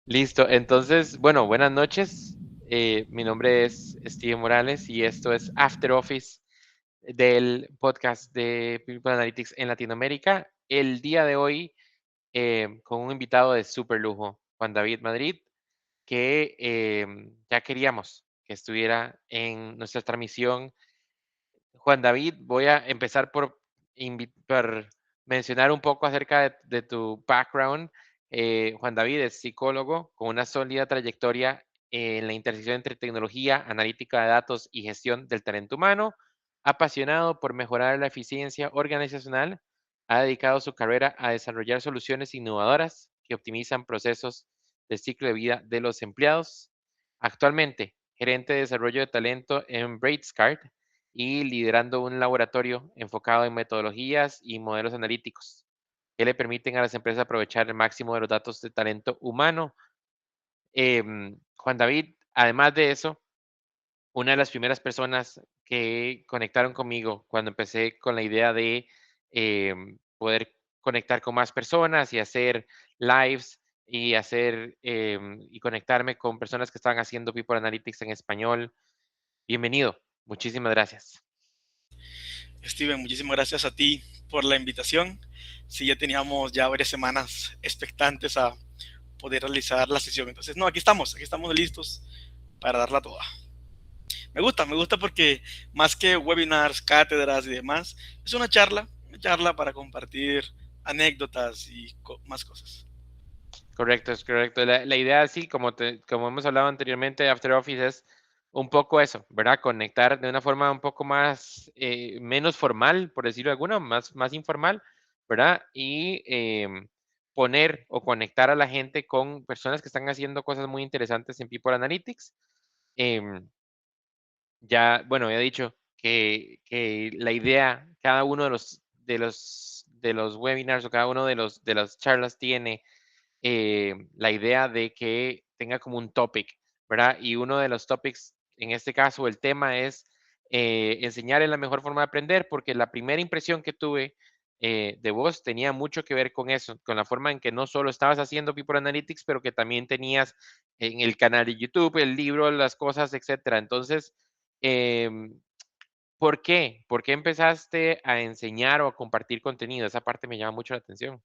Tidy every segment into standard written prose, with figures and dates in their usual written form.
Listo, entonces, bueno, buenas noches. Mi nombre es Steven Morales y esto es After Office del podcast de People Analytics en Latinoamérica. El día de hoy, con un invitado de súper lujo, Juan David Madrid, que ya queríamos que estuviera en nuestra transmisión. Juan David, voy a empezar por mencionar un poco acerca de tu background. Juan David es psicólogo con una sólida trayectoria en la intersección entre tecnología, analítica de datos y gestión del talento humano. Apasionado por mejorar la eficiencia organizacional, ha dedicado su carrera a desarrollar soluciones innovadoras que optimizan procesos de ciclo de vida de los empleados. Actualmente, gerente de desarrollo de talento en BraidScart y liderando un laboratorio enfocado en metodologías y modelos analíticos que le permiten a las empresas aprovechar el máximo de los datos de talento humano. Juan David, además de eso, una de las primeras personas que conectaron conmigo cuando empecé con la idea de poder conectar con más personas y hacer lives y hacer y conectarme con personas que estaban haciendo People Analytics en español. Bienvenido, muchísimas gracias. Steven, muchísimas gracias a ti por la invitación. Sí, ya teníamos ya varias semanas expectantes a poder realizar la sesión. Entonces, no, aquí estamos listos para darla toda. Me gusta porque más que webinars, cátedras y demás, es una charla para compartir anécdotas y más cosas. Correcto, es correcto. La idea, sí, como hemos hablado anteriormente, After Office es un poco eso, ¿verdad? Conectar de una forma un poco más, menos formal, por decirlo de alguna, más informal, ¿verdad? Y poner o conectar a la gente con personas que están haciendo cosas muy interesantes en People Analytics. Em, ya, bueno, he dicho que la idea, cada uno de los webinars o cada uno de las charlas tiene la idea de que tenga como un topic, ¿verdad? Y uno de los topics, en este caso, el tema es enseñar es la mejor forma de aprender, porque la primera impresión que tuve de vos tenía mucho que ver con eso, con la forma en que no solo estabas haciendo People Analytics, pero que también tenías en el canal de YouTube, el libro, las cosas, etcétera. Entonces, em, ¿por qué? ¿Por qué empezaste a enseñar o a compartir contenido? Esa parte me llama mucho la atención.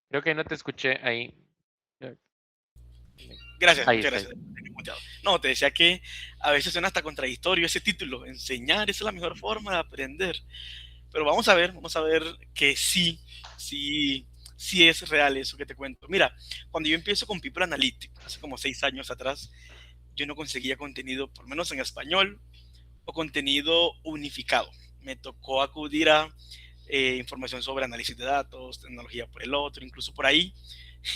Creo que no te escuché ahí. Eh, Gracias, Ahí muchas está. gracias. No, te decía que a veces suena hasta contradictorio ese título, enseñar es la mejor forma de aprender. Pero vamos a ver que sí, sí, sí es real eso que te cuento. Mira, cuando yo empiezo con People Analytics, hace como 6 años atrás, yo no conseguía contenido, por lo menos en español, o contenido unificado. Me tocó acudir a información sobre análisis de datos, tecnología por el otro, incluso por ahí,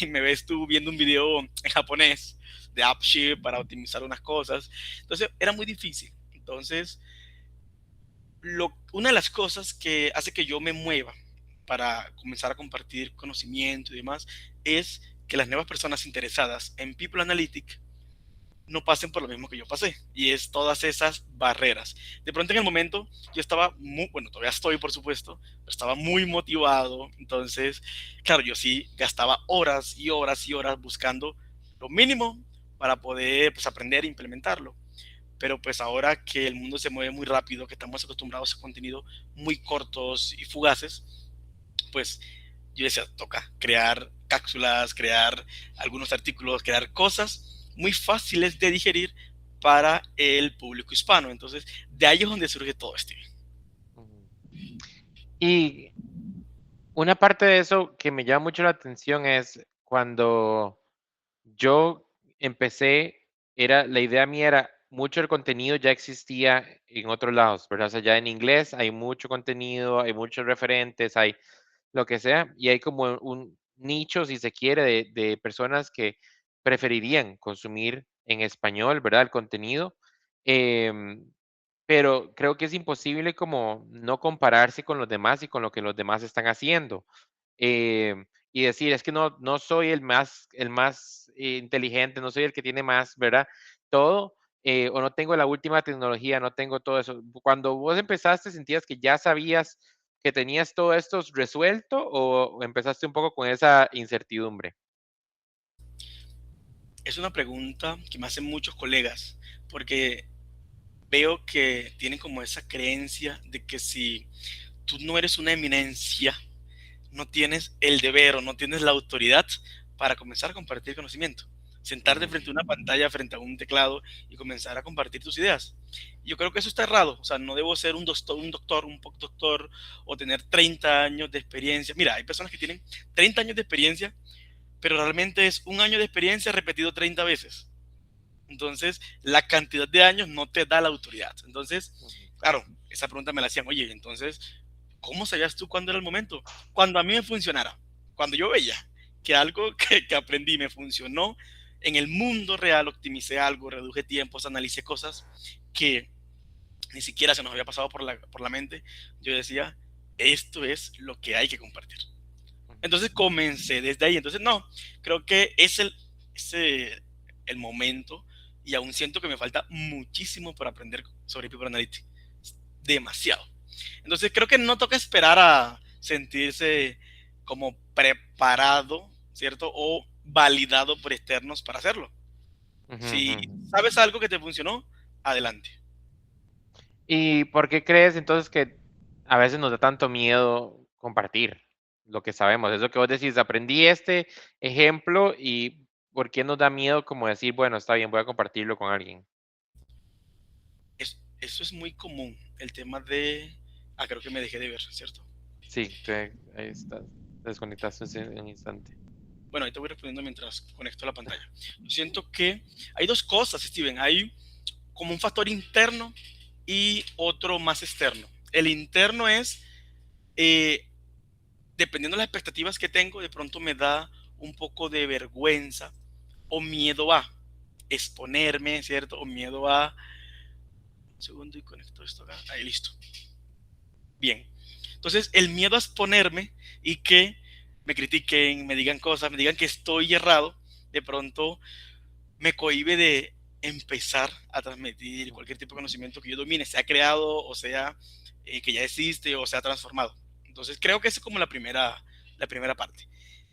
y me ves tú viendo un video en japonés de AppSheet para optimizar unas cosas. Entonces, era muy difícil. Entonces, una de las cosas que hace que yo me mueva para comenzar a compartir conocimiento y demás es que las nuevas personas interesadas en People Analytics no pasen por lo mismo que yo pasé, y es todas esas barreras. De pronto en el momento yo estaba muy, bueno, todavía estoy por supuesto, pero estaba muy motivado, entonces, claro, yo sí gastaba horas y horas y horas buscando lo mínimo para poder pues, aprender e implementarlo. Pero pues ahora que el mundo se mueve muy rápido, que estamos acostumbrados a contenido muy cortos y fugaces, pues yo decía, toca crear cápsulas, crear algunos artículos, crear cosas muy fáciles de digerir para el público hispano. Entonces, de ahí es donde surge todo esto. Ujú. Y una parte de eso que me llama mucho la atención es cuando yo empecé, la idea mía era, mucho del contenido ya existía en otros lados, ¿verdad? O sea, ya en inglés hay mucho contenido, hay muchos referentes, hay lo que sea, y hay como un nicho, si se quiere, de personas que preferirían consumir en español, ¿verdad? El contenido. Em, pero creo que es imposible como no compararse con los demás y con lo que los demás están haciendo. Y decir, es que no soy el más inteligente, no soy el que tiene más, ¿verdad? Todo. o no tengo la última tecnología, no tengo todo eso. Cuando vos empezaste, ¿sentías que ya sabías que tenías todo esto resuelto o empezaste un poco con esa incertidumbre? Es una pregunta que me hacen muchos colegas, porque veo que tienen como esa creencia de que si tú no eres una eminencia, no tienes el deber o no tienes la autoridad para comenzar a compartir conocimiento. Sentarte Ujú, frente a una pantalla, frente a un teclado y comenzar a compartir tus ideas. Yo creo que eso está errado. O sea, no debo ser un postdoctor o tener 30 años de experiencia. Mira, hay personas que tienen 30 años de experiencia, pero realmente es un año de experiencia repetido 30 veces. Entonces, la cantidad de años no te da la autoridad. Entonces, ujú, claro, esa pregunta me la hacían, oye, entonces, ¿cómo sabías tú cuándo era el momento? Cuando a mí me funcionara, cuando yo veía que algo que aprendí me funcionó, en el mundo real optimicé algo, reduje tiempos, analicé cosas que ni siquiera se nos había pasado por la mente, yo decía, esto es lo que hay que compartir. ujú. Entonces comencé desde ahí. Entonces, no, creo que es el momento y aún siento que me falta muchísimo por aprender sobre People Analytics. Demasiado. Entonces, creo que no toca esperar a sentirse como preparado, ¿cierto? O validado por externos para hacerlo. Ujú, ujú, Si ujú. sabes algo que te funcionó, adelante. ¿Y por qué crees entonces que a veces nos da tanto miedo compartir lo que sabemos? Es lo que vos decís, aprendí este ejemplo y ¿por qué nos da miedo como decir, bueno, está bien, voy a compartirlo con alguien? Eso es muy común, el tema de... Ah, creo que me dejé de ver, ¿cierto? Sí, ahí está, te desconectaste en un instante. Bueno, ahí te voy respondiendo mientras conecto la pantalla. Yo siento que hay dos cosas, Steven. Hay como un factor interno y otro más externo. El interno es, eh, dependiendo de las expectativas que tengo, de pronto me da un poco de vergüenza o miedo a exponerme, ¿cierto? O miedo a... Un segundo y conecto esto acá. Ahí listo. Bien. Entonces, el miedo a exponerme y que me critiquen, me digan cosas, me digan que estoy errado, de pronto me cohíbe de empezar a transmitir cualquier tipo de conocimiento que yo domine, sea creado o sea que ya existe o sea transformado. Entonces creo que esa es como la primera parte.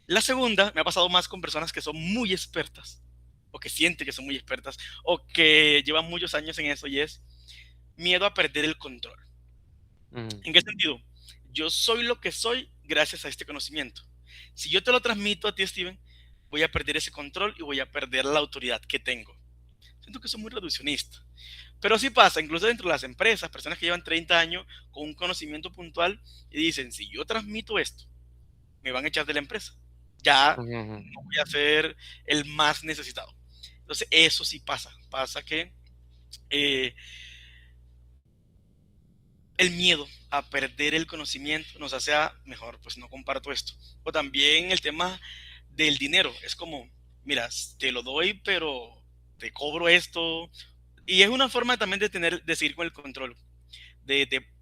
La segunda me ha pasado más con personas que son muy expertas o que sienten que son muy expertas o que llevan muchos años en eso y es miedo a perder el control. Ujú, ¿En qué sentido? Yo soy lo que soy gracias a este conocimiento. Si yo te lo transmito a ti, Steven, voy a perder ese control y voy a perder la autoridad que tengo. Siento que son muy reduccionistas. Pero sí pasa, incluso dentro de las empresas, personas que llevan 30 años con un conocimiento puntual y dicen, si yo transmito esto, me van a echar de la empresa. Ya ujú, ujú. no voy a ser el más necesitado. Entonces, eso sí pasa. Pasa que eh, el miedo a perder el conocimiento nos hace a, mejor, pues no comparto esto. O también el tema del dinero. Es como, mira, te lo doy, pero te cobro esto. Y es una forma también de de seguir con el control.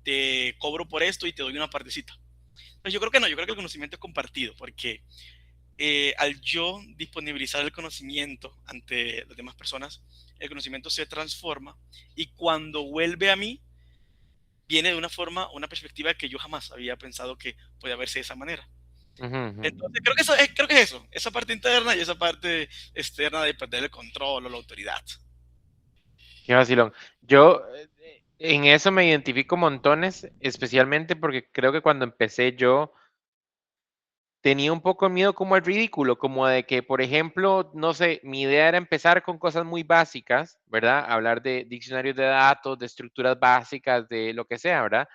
Te cobro por esto y te doy una partecita. Pues yo creo que no, yo creo que el conocimiento es compartido, porque al yo disponibilizar el conocimiento ante las demás personas, el conocimiento se transforma y cuando vuelve a mí, viene de una forma, una perspectiva que yo jamás había pensado que podía verse de esa manera. Ujú, ujú. Entonces, creo que es eso, esa parte interna y esa parte externa de perder el control o la autoridad. Qué vacilón. Yo en eso me identifico montones, especialmente porque creo que cuando empecé yo tenía un poco miedo como al ridículo, como de que, por ejemplo, no sé, mi idea era empezar con cosas muy básicas, ¿verdad? Hablar de diccionarios de datos, de estructuras básicas, de lo que sea, ¿verdad?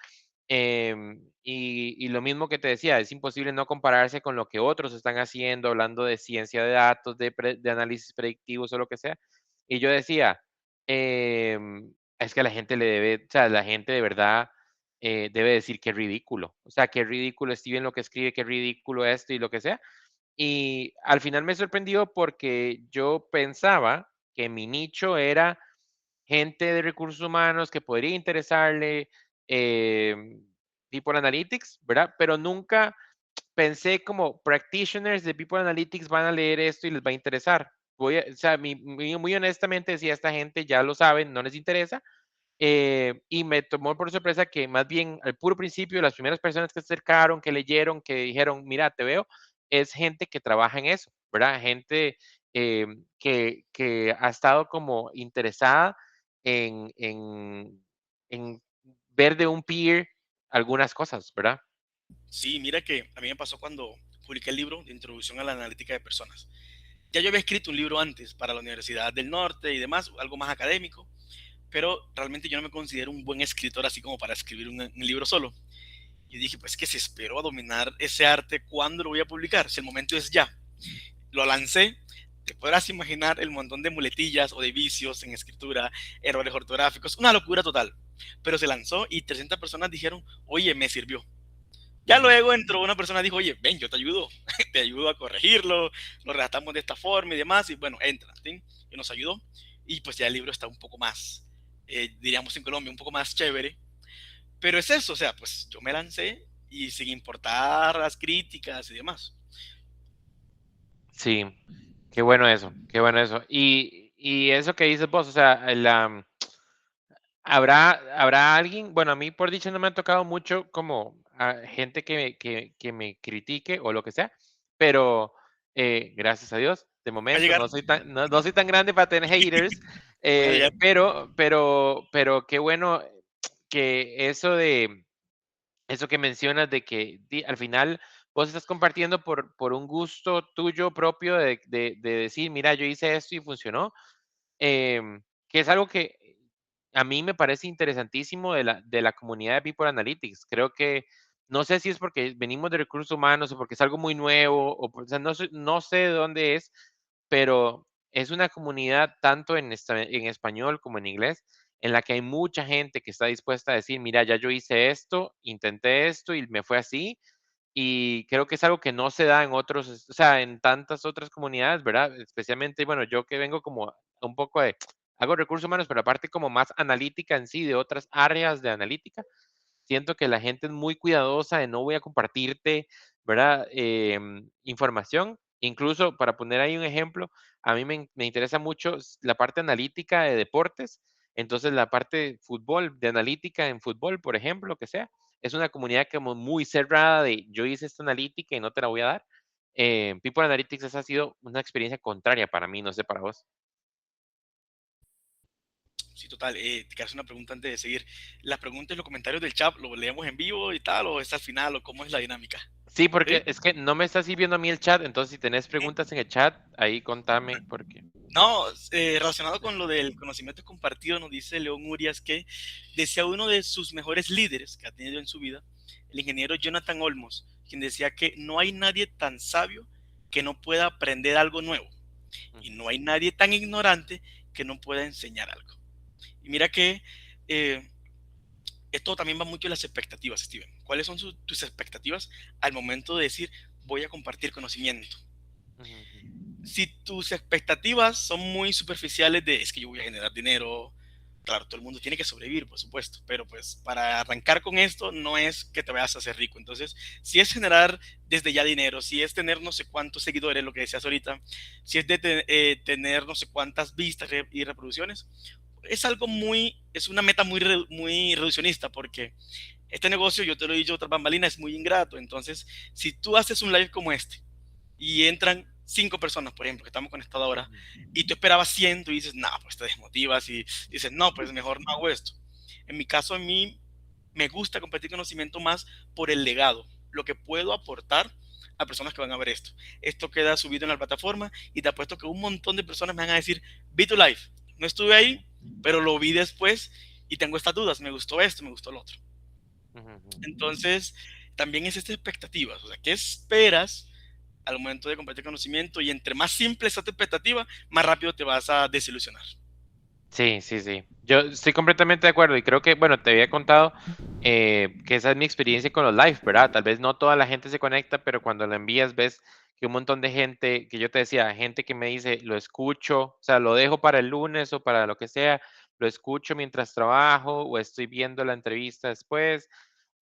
Y lo mismo que te decía, es imposible no compararse con lo que otros están haciendo, hablando de ciencia de datos, de análisis predictivos o lo que sea. Y yo decía, es que a la gente le debe, o sea, la gente de verdad debe decir que es ridículo. O sea, que es ridículo Steven lo que escribe, que es ridículo esto y lo que sea. Y al final me sorprendió porque yo pensaba que mi nicho era gente de recursos humanos que podría interesarle, People Analytics, ¿verdad? Pero nunca pensé como practitioners de People Analytics van a leer esto y les va a interesar. o sea, muy honestamente decía, esta gente ya lo saben, no les interesa. Y me tomó por sorpresa que más bien al puro principio, las primeras personas que se acercaron, que leyeron, que dijeron, mira, te veo, es gente que trabaja en eso, ¿verdad? Gente que ha estado como interesada en ver de un peer algunas cosas, ¿verdad? Sí, mira que a mí me pasó cuando publiqué el libro de Introducción a la Analítica de Personas. Ya yo había escrito un libro antes para la Universidad del Norte y demás, algo más académico, pero realmente yo no me considero un buen escritor así como para escribir un libro solo. Y dije, pues que si espero a dominar ese arte, ¿cuándo lo voy a publicar? Si el momento es ya. Lo lancé, te podrás imaginar el montón de muletillas o de vicios en escritura, errores ortográficos, una locura total. Pero se lanzó y 300 personas dijeron, oye, me sirvió. Ya Ujú. luego entró una persona y dijo, oye, ven, yo te ayudo, te ayudo a corregirlo, lo redactamos de esta forma y demás, y bueno, entra, ¿sí? Y nos ayudó, y pues ya el libro está un poco más, diríamos en Colombia, un poco más chévere, pero es eso, o sea, pues yo me lancé y sin importar las críticas y demás. Sí, qué bueno eso, qué bueno eso. Y eso que dices vos, o sea, ¿habrá alguien? Bueno, a mí por dicho no me ha tocado mucho como gente que me critique o lo que sea, pero gracias a Dios, de Va a momento llegar, no soy tan grande para tener haters, van a llegar. pero qué bueno que eso que mencionas de que al final vos estás compartiendo por un gusto tuyo propio de decir, mira, yo hice esto y funcionó, que es algo que a mí me parece interesantísimo de la comunidad de People Analytics. Creo que, no sé si es porque venimos de recursos humanos o porque es algo muy nuevo, o sea, no sé de dónde es, pero es una comunidad tanto en español como en inglés, en la que hay mucha gente que está dispuesta a decir, mira, ya yo hice esto, intenté esto y me fue así, y creo que es algo que no se da en otros, o sea, en tantas otras comunidades, ¿verdad? Especialmente, bueno, yo que vengo como un poco hago recursos humanos, pero aparte como más analítica en sí, de otras áreas de analítica, siento que la gente es muy cuidadosa de no voy a compartirte, ¿verdad? Información. Incluso para poner ahí un ejemplo, a mí me interesa mucho la parte analítica de deportes. Entonces, la parte de fútbol, de analítica en fútbol, por ejemplo, lo que sea, es una comunidad como muy cerrada de yo hice esta analítica y no te la voy a dar. People Analytics esa ha sido una experiencia contraria para mí, no sé para vos. Sí, total, te quiero hacer una pregunta antes de seguir. Las preguntas y los comentarios del chat, ¿lo leemos en vivo y tal, o es al final, o cómo es la dinámica? Sí, ¿Sí? porque es que no me está sirviendo a mí el chat, entonces si tenés preguntas en el chat, ahí contame, porque No, relacionado con lo del conocimiento compartido, nos dice León Urias que decía uno de sus mejores líderes que ha tenido en su vida, el ingeniero Jonathan Olmos, quien decía que no hay nadie tan sabio que no pueda aprender algo nuevo y ujú, no hay nadie tan ignorante que no pueda enseñar algo. Y mira que eh, esto también va mucho en las expectativas, Steven. ¿Cuáles son tus expectativas al momento de decir voy a compartir conocimiento? ujú, ujú. Si tus expectativas son muy superficiales de es que yo voy a generar dinero, claro, todo el mundo tiene que sobrevivir, por supuesto, pero pues para arrancar con esto no es que te vayas a hacer rico. Entonces, si es generar desde ya dinero, si es tener no sé cuántos seguidores, lo que decías ahorita, si es de tener no sé cuántas vistas y reproducciones, es algo muy, es una meta muy reduccionista porque este negocio, yo te lo he dicho, otra bambalina, es muy ingrato. Entonces, si tú haces un live como este, y entran 5 personas, por ejemplo, que estamos conectados ahora, Ujú. y tú esperabas 100 y dices, no, pues te desmotivas y dices, no, pues mejor no hago esto. En mi caso, a mí me gusta compartir conocimiento más por el legado, lo que puedo aportar a personas que van a ver esto. Esto queda subido en la plataforma y te apuesto que un montón de personas me van a decir, vi tu live, no estuve ahí, pero lo vi después y tengo estas dudas, me gustó esto, me gustó lo otro. Ujú, ujú. Entonces, también es esta expectativa, o sea, ¿qué esperas al momento de compartir conocimiento? Y entre más simple sea tu expectativa, más rápido te vas a desilusionar. Sí, sí, sí. Yo estoy completamente de acuerdo y creo que, bueno, te había contado que esa es mi experiencia con los live, ¿verdad? Tal vez no toda la gente se conecta, pero cuando lo envías ves que un montón de gente, que yo te decía, gente que me dice, lo escucho, o sea, lo dejo para el lunes o para lo que sea, lo escucho mientras trabajo o estoy viendo la entrevista después,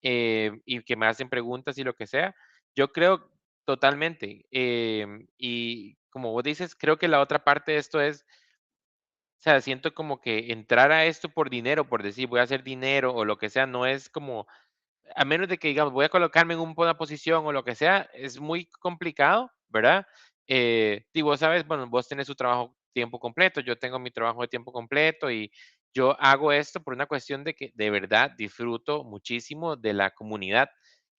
y que me hacen preguntas y lo que sea. Yo creo totalmente. Y como vos dices, creo que la otra parte de esto es, o sea, siento como que entrar a esto por dinero, por decir, voy a hacer dinero o lo que sea, no es como, a menos de que digamos, voy a colocarme en una posición o lo que sea, es muy complicado, ¿verdad? Y vos sabes, bueno, vos tenés tu trabajo tiempo completo, yo tengo mi trabajo de tiempo completo y yo hago esto por una cuestión de que de verdad disfruto muchísimo de la comunidad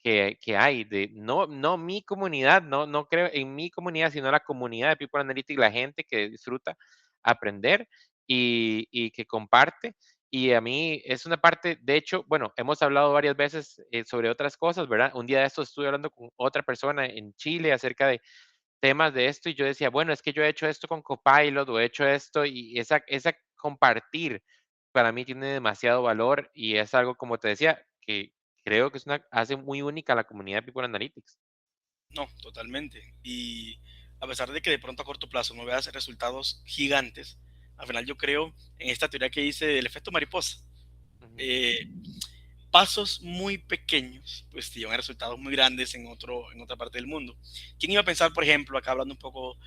que hay, de no mi comunidad, no creo en mi comunidad, sino la comunidad de People Analytics, la gente que disfruta aprender y que comparte. Y a mí es una parte, de hecho, bueno, hemos hablado varias veces sobre otras cosas, ¿verdad? Un día de esto estuve hablando con otra persona en Chile acerca de temas de esto y yo decía, bueno, es que yo he hecho esto con Copilot o he hecho esto y esa compartir para mí tiene demasiado valor y es algo, como te decía, que creo que hace muy única la comunidad de People Analytics. No, totalmente. Y a pesar de que de pronto a corto plazo no veas resultados gigantes, al final yo creo en esta teoría que hice del efecto mariposa. Ujú, Eh, Pasos muy pequeños, pues te llevan a resultados muy grandes en otra parte del mundo. ¿Quién iba a pensar, por ejemplo, acá hablando un poco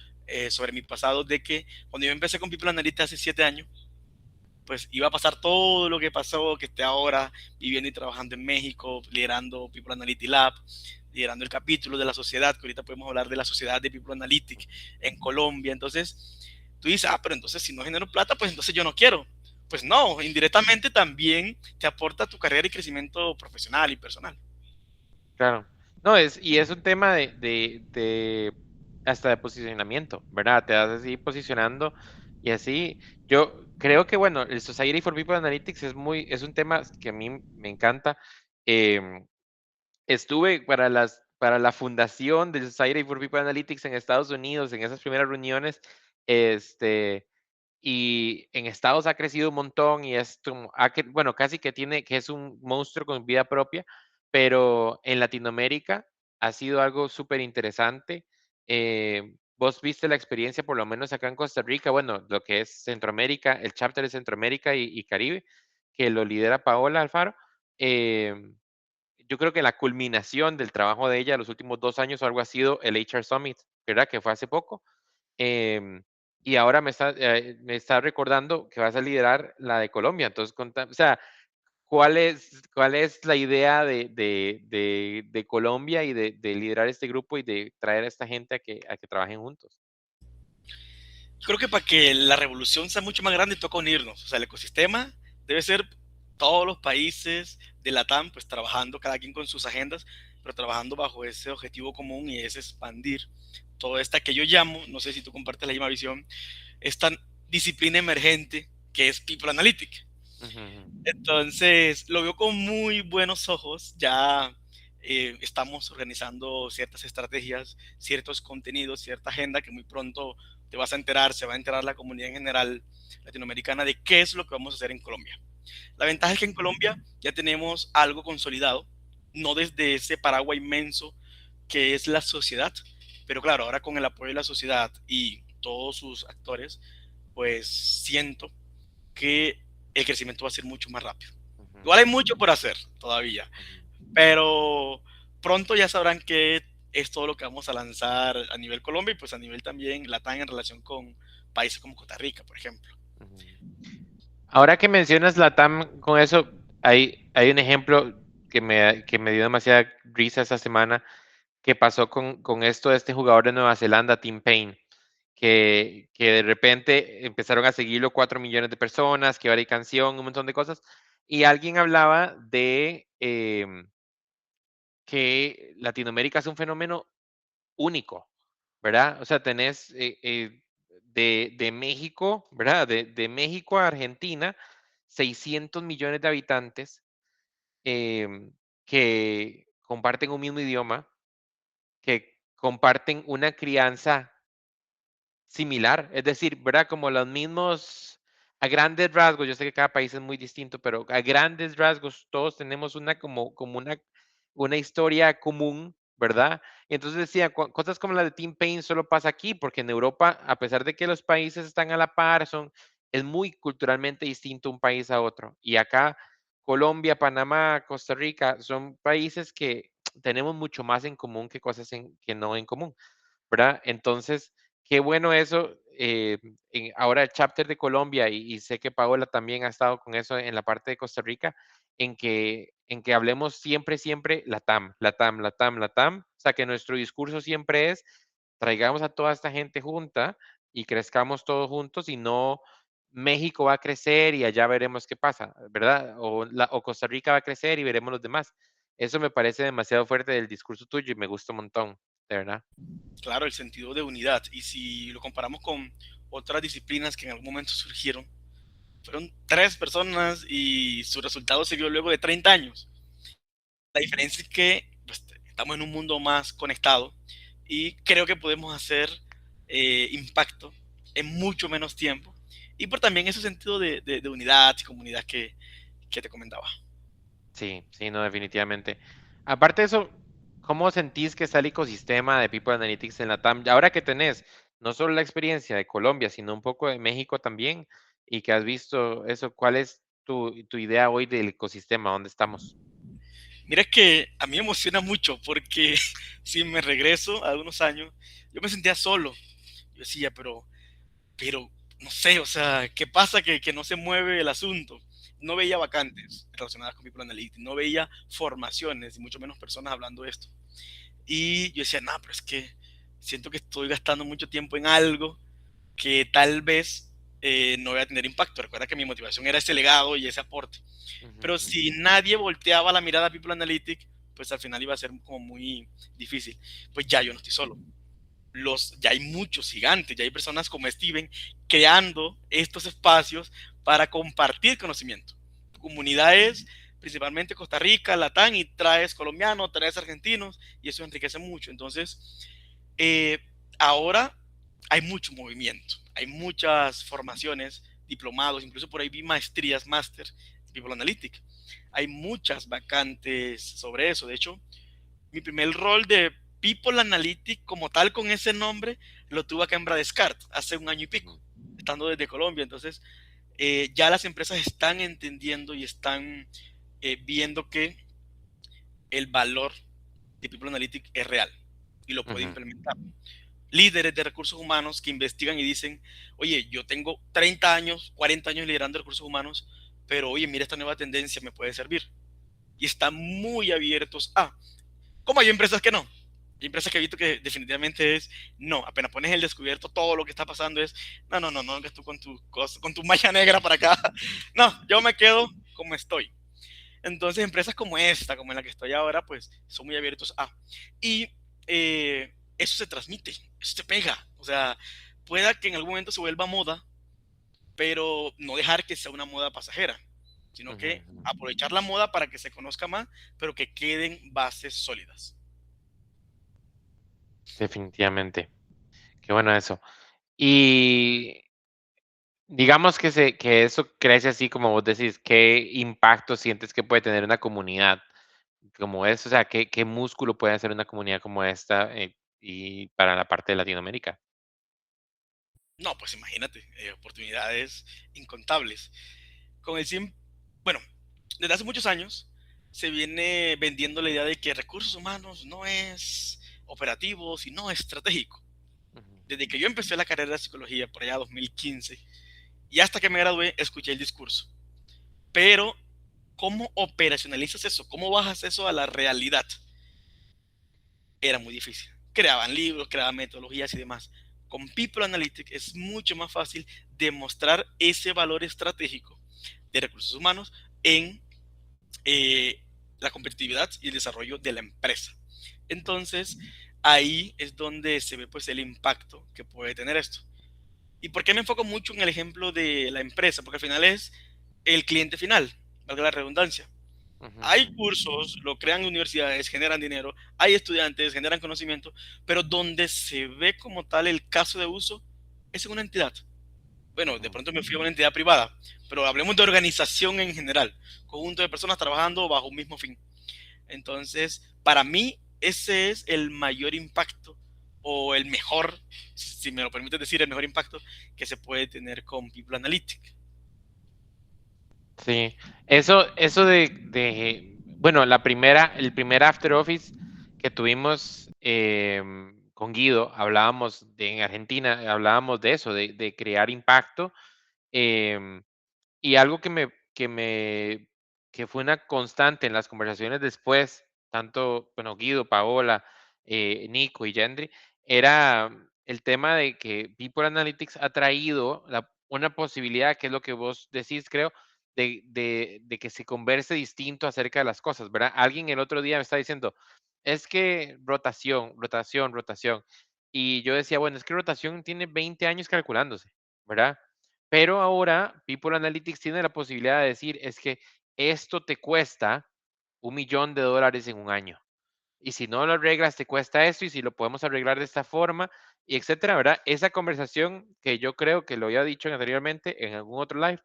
sobre mi pasado, de que cuando yo empecé con People Analytics hace 7 años, pues iba a pasar todo lo que pasó, que esté ahora viviendo y trabajando en México, liderando People Analytics Lab, liderando el capítulo de la sociedad, que ahorita podemos hablar de la sociedad de People Analytics en Colombia. Entonces, tú dices, pero entonces si no genero plata, pues entonces yo no quiero. Pues no, indirectamente también te aporta tu carrera y crecimiento profesional y personal. claro. No, y es un tema hasta de posicionamiento, ¿verdad? Te vas así posicionando y así. Yo creo que, bueno, el Society for People Analytics es un tema que a mí me encanta. Em, Estuve para la fundación del Society for People Analytics en Estados Unidos, en esas primeras reuniones, este, y en Estados ha crecido un montón y es como, bueno, casi que es un monstruo con vida propia, pero en Latinoamérica ha sido algo súper interesante. Vos viste la experiencia, por lo menos acá en Costa Rica, bueno, lo que es Centroamérica, el chapter de Centroamérica y Caribe, que lo lidera Paola Alfaro. em, yo creo que la culminación del trabajo de ella los últimos 2 años o algo ha sido el HR Summit, ¿verdad? Que fue hace poco. Em, y ahora me está recordando que vas a liderar la de Colombia. Entonces, o sea, cuál es la idea de Colombia y de liderar este grupo y de traer a esta gente a que trabajen juntos? Creo que para que la revolución sea mucho más grande toca unirnos. O sea, el ecosistema debe ser todos los países de la TAM, pues trabajando cada quien con sus agendas, pero trabajando bajo ese objetivo común y es expandir todo esta que yo llamo, no sé si tú compartes la misma visión, esta disciplina emergente que es People Analytics. Ujú, ujú, Entonces, lo veo con muy buenos ojos. Ya estamos organizando ciertas estrategias, ciertos contenidos, cierta agenda que muy pronto te vas a enterar, se va a enterar la comunidad en general latinoamericana de qué es lo que vamos a hacer en Colombia. La ventaja es que en Colombia ya tenemos algo consolidado, no desde ese paraguas inmenso que es la sociedad, pero claro, ahora con el apoyo de la sociedad y todos sus actores, pues siento que el crecimiento va a ser mucho más rápido. ujú, Igual hay mucho por hacer todavía, ujú. pero pronto ya sabrán qué es todo lo que vamos a lanzar a nivel Colombia y pues a nivel también Latam en relación con países como Costa Rica, por ejemplo. Ujú. Ahora que mencionas Latam, con eso, hay un ejemplo que me dio demasiada risa esta semana que pasó con esto de este jugador de Nueva Zelanda, Tim Payne, que de repente empezaron a seguirlo 4 millones de personas, que ahora hay canción, un montón de cosas, y alguien hablaba de que Latinoamérica es un fenómeno único, ¿verdad? O sea, tenés de México, ¿verdad? De México a Argentina, 600 millones de habitantes que comparten un mismo idioma, que comparten una crianza similar, es decir, ¿verdad? Como los mismos, a grandes rasgos, yo sé que cada país es muy distinto, pero a grandes rasgos todos tenemos como una historia común, ¿verdad? Y entonces decía, cosas como la de Tim Payne solo pasa aquí, porque en Europa, a pesar de que los países están a la par, es muy culturalmente distinto un país a otro. Y acá, Colombia, Panamá, Costa Rica, son países que tenemos mucho más en común que cosas que no en común. ¿Verdad? Entonces, qué bueno eso. Ahora el chapter de Colombia y sé que Paola también ha estado con eso en la parte de Costa Rica, en que hablemos siempre, siempre LATAM, LATAM, LATAM, LATAM. O sea, que nuestro discurso siempre es traigamos a toda esta gente junta y crezcamos todos juntos y no México va a crecer y allá veremos qué pasa, ¿verdad? O Costa Rica va a crecer y veremos los demás. Eso me parece demasiado fuerte del discurso tuyo y me gusta un montón, de verdad. Claro, el sentido de unidad. Y si lo comparamos con otras disciplinas que en algún momento surgieron, fueron 3 personas y su resultado se vio luego de 30 años. La diferencia es que pues, estamos en un mundo más conectado y creo que podemos hacer impacto en mucho menos tiempo. Y por también ese sentido de unidad y comunidad que te comentaba. Sí, sí, no, definitivamente. Aparte de eso, ¿cómo sentís que está el ecosistema de People Analytics en la TAM? Ahora que tenés no solo la experiencia de Colombia, sino un poco de México también, y que has visto eso, ¿cuál es tu idea hoy del ecosistema? ¿Dónde estamos? Mira que a mí me emociona mucho porque si me regreso a unos años, yo me sentía solo. Yo decía, pero no sé, o sea, ¿qué pasa que no se mueve el asunto? No veía vacantes relacionadas con People Analytics, no veía formaciones y mucho menos personas hablando de esto. Y yo decía, no, pero es que siento que estoy gastando mucho tiempo en algo que tal vez no voy a tener impacto. Recuerda que mi motivación era ese legado y ese aporte. Ujú, Pero si nadie volteaba la mirada a People Analytics, pues al final iba a ser como muy difícil. Pues ya yo no estoy solo. Ya hay muchos gigantes, ya hay personas como Steven creando estos espacios para compartir conocimiento. Comunidades, principalmente Costa Rica, Latam, y traes colombianos, traes argentinos, y eso enriquece mucho. Entonces, eh, ahora hay mucho movimiento, hay muchas formaciones, diplomados, incluso por ahí vi maestrías, máster, People Analytics. Hay muchas vacantes sobre eso. De hecho, mi primer rol de People Analytics como tal con ese nombre lo tuve acá en Bradescart hace un año y pico, ujú, estando desde Colombia. Entonces, ya las empresas están entendiendo y están viendo que el valor de People Analytics es real y lo puede ujú. implementar. Líderes de recursos humanos que investigan y dicen, oye, yo tengo 30 años, 40 años liderando recursos humanos, pero oye, mira esta nueva tendencia, me puede servir. Y están muy abiertos a, como hay empresas que no. Hay empresas que he visto que definitivamente es no, apenas pones el descubierto, todo lo que está pasando es no, no, no, no, que tú con tu malla negra para acá. No, yo me quedo como estoy. Entonces, empresas como esta, como en la que estoy ahora, pues son muy abiertos a. Y eso se transmite, eso se pega. O sea, pueda que en algún momento se vuelva moda, pero no dejar que sea una moda pasajera, sino Ujú, que ujú. aprovechar la moda para que se conozca más, pero que queden bases sólidas. Definitivamente. Qué bueno eso. Y digamos que eso crece así como vos decís, ¿qué impacto sientes que puede tener una comunidad como esta? O sea, ¿qué músculo puede hacer una comunidad como esta, y para la parte de Latinoamérica? No, pues imagínate, oportunidades incontables. Con el bueno, desde hace muchos años se viene vendiendo la idea de que recursos humanos no es operativo, sino estratégico. Ujú, Desde que yo empecé la carrera de psicología por allá 2015 y hasta que me gradué, escuché el discurso. Pero, ¿cómo operacionalizas eso? ¿Cómo bajas eso a la realidad? Era muy difícil. Creaban libros, creaban metodologías y demás. Con People Analytics es mucho más fácil demostrar ese valor estratégico de recursos humanos en la competitividad y el desarrollo de la empresa. Entonces, ahí es donde se ve pues el impacto que puede tener esto. ¿Y por qué me enfoco mucho en el ejemplo de la empresa? Porque al final es el cliente final, valga la redundancia. ujú, Hay ujú. cursos, lo crean universidades, generan dinero, hay estudiantes, generan conocimiento, pero donde se ve como tal el caso de uso es en una entidad. Bueno, de Ujú. pronto me fui a una entidad privada, pero hablemos de organización en general, conjunto de personas trabajando bajo un mismo fin. Entonces, para mí, ese es el mayor impacto o el mejor, si me lo permites decir, el mejor impacto que se puede tener con People Analytics. Sí, eso bueno, el primer After Office que tuvimos con Guido, hablábamos en Argentina, hablábamos de eso, de crear impacto. em, y algo que fue una constante en las conversaciones después, tanto, bueno, Guido, Paola, Nico y Yendri, era el tema de que People Analytics ha traído una posibilidad, que es lo que vos decís, creo, de que se converse distinto acerca de las cosas, ¿verdad? Alguien el otro día me está diciendo, es que rotación, rotación, rotación. Y yo decía, bueno, es que rotación tiene 20 años calculándose, ¿verdad? Pero ahora People Analytics tiene la posibilidad de decir, es que esto te cuesta $1 millón en un año. Y si no lo arreglas, te cuesta esto, y si lo podemos arreglar de esta forma, y etcétera, ¿verdad? Esa conversación que yo creo que lo había dicho anteriormente en algún otro live,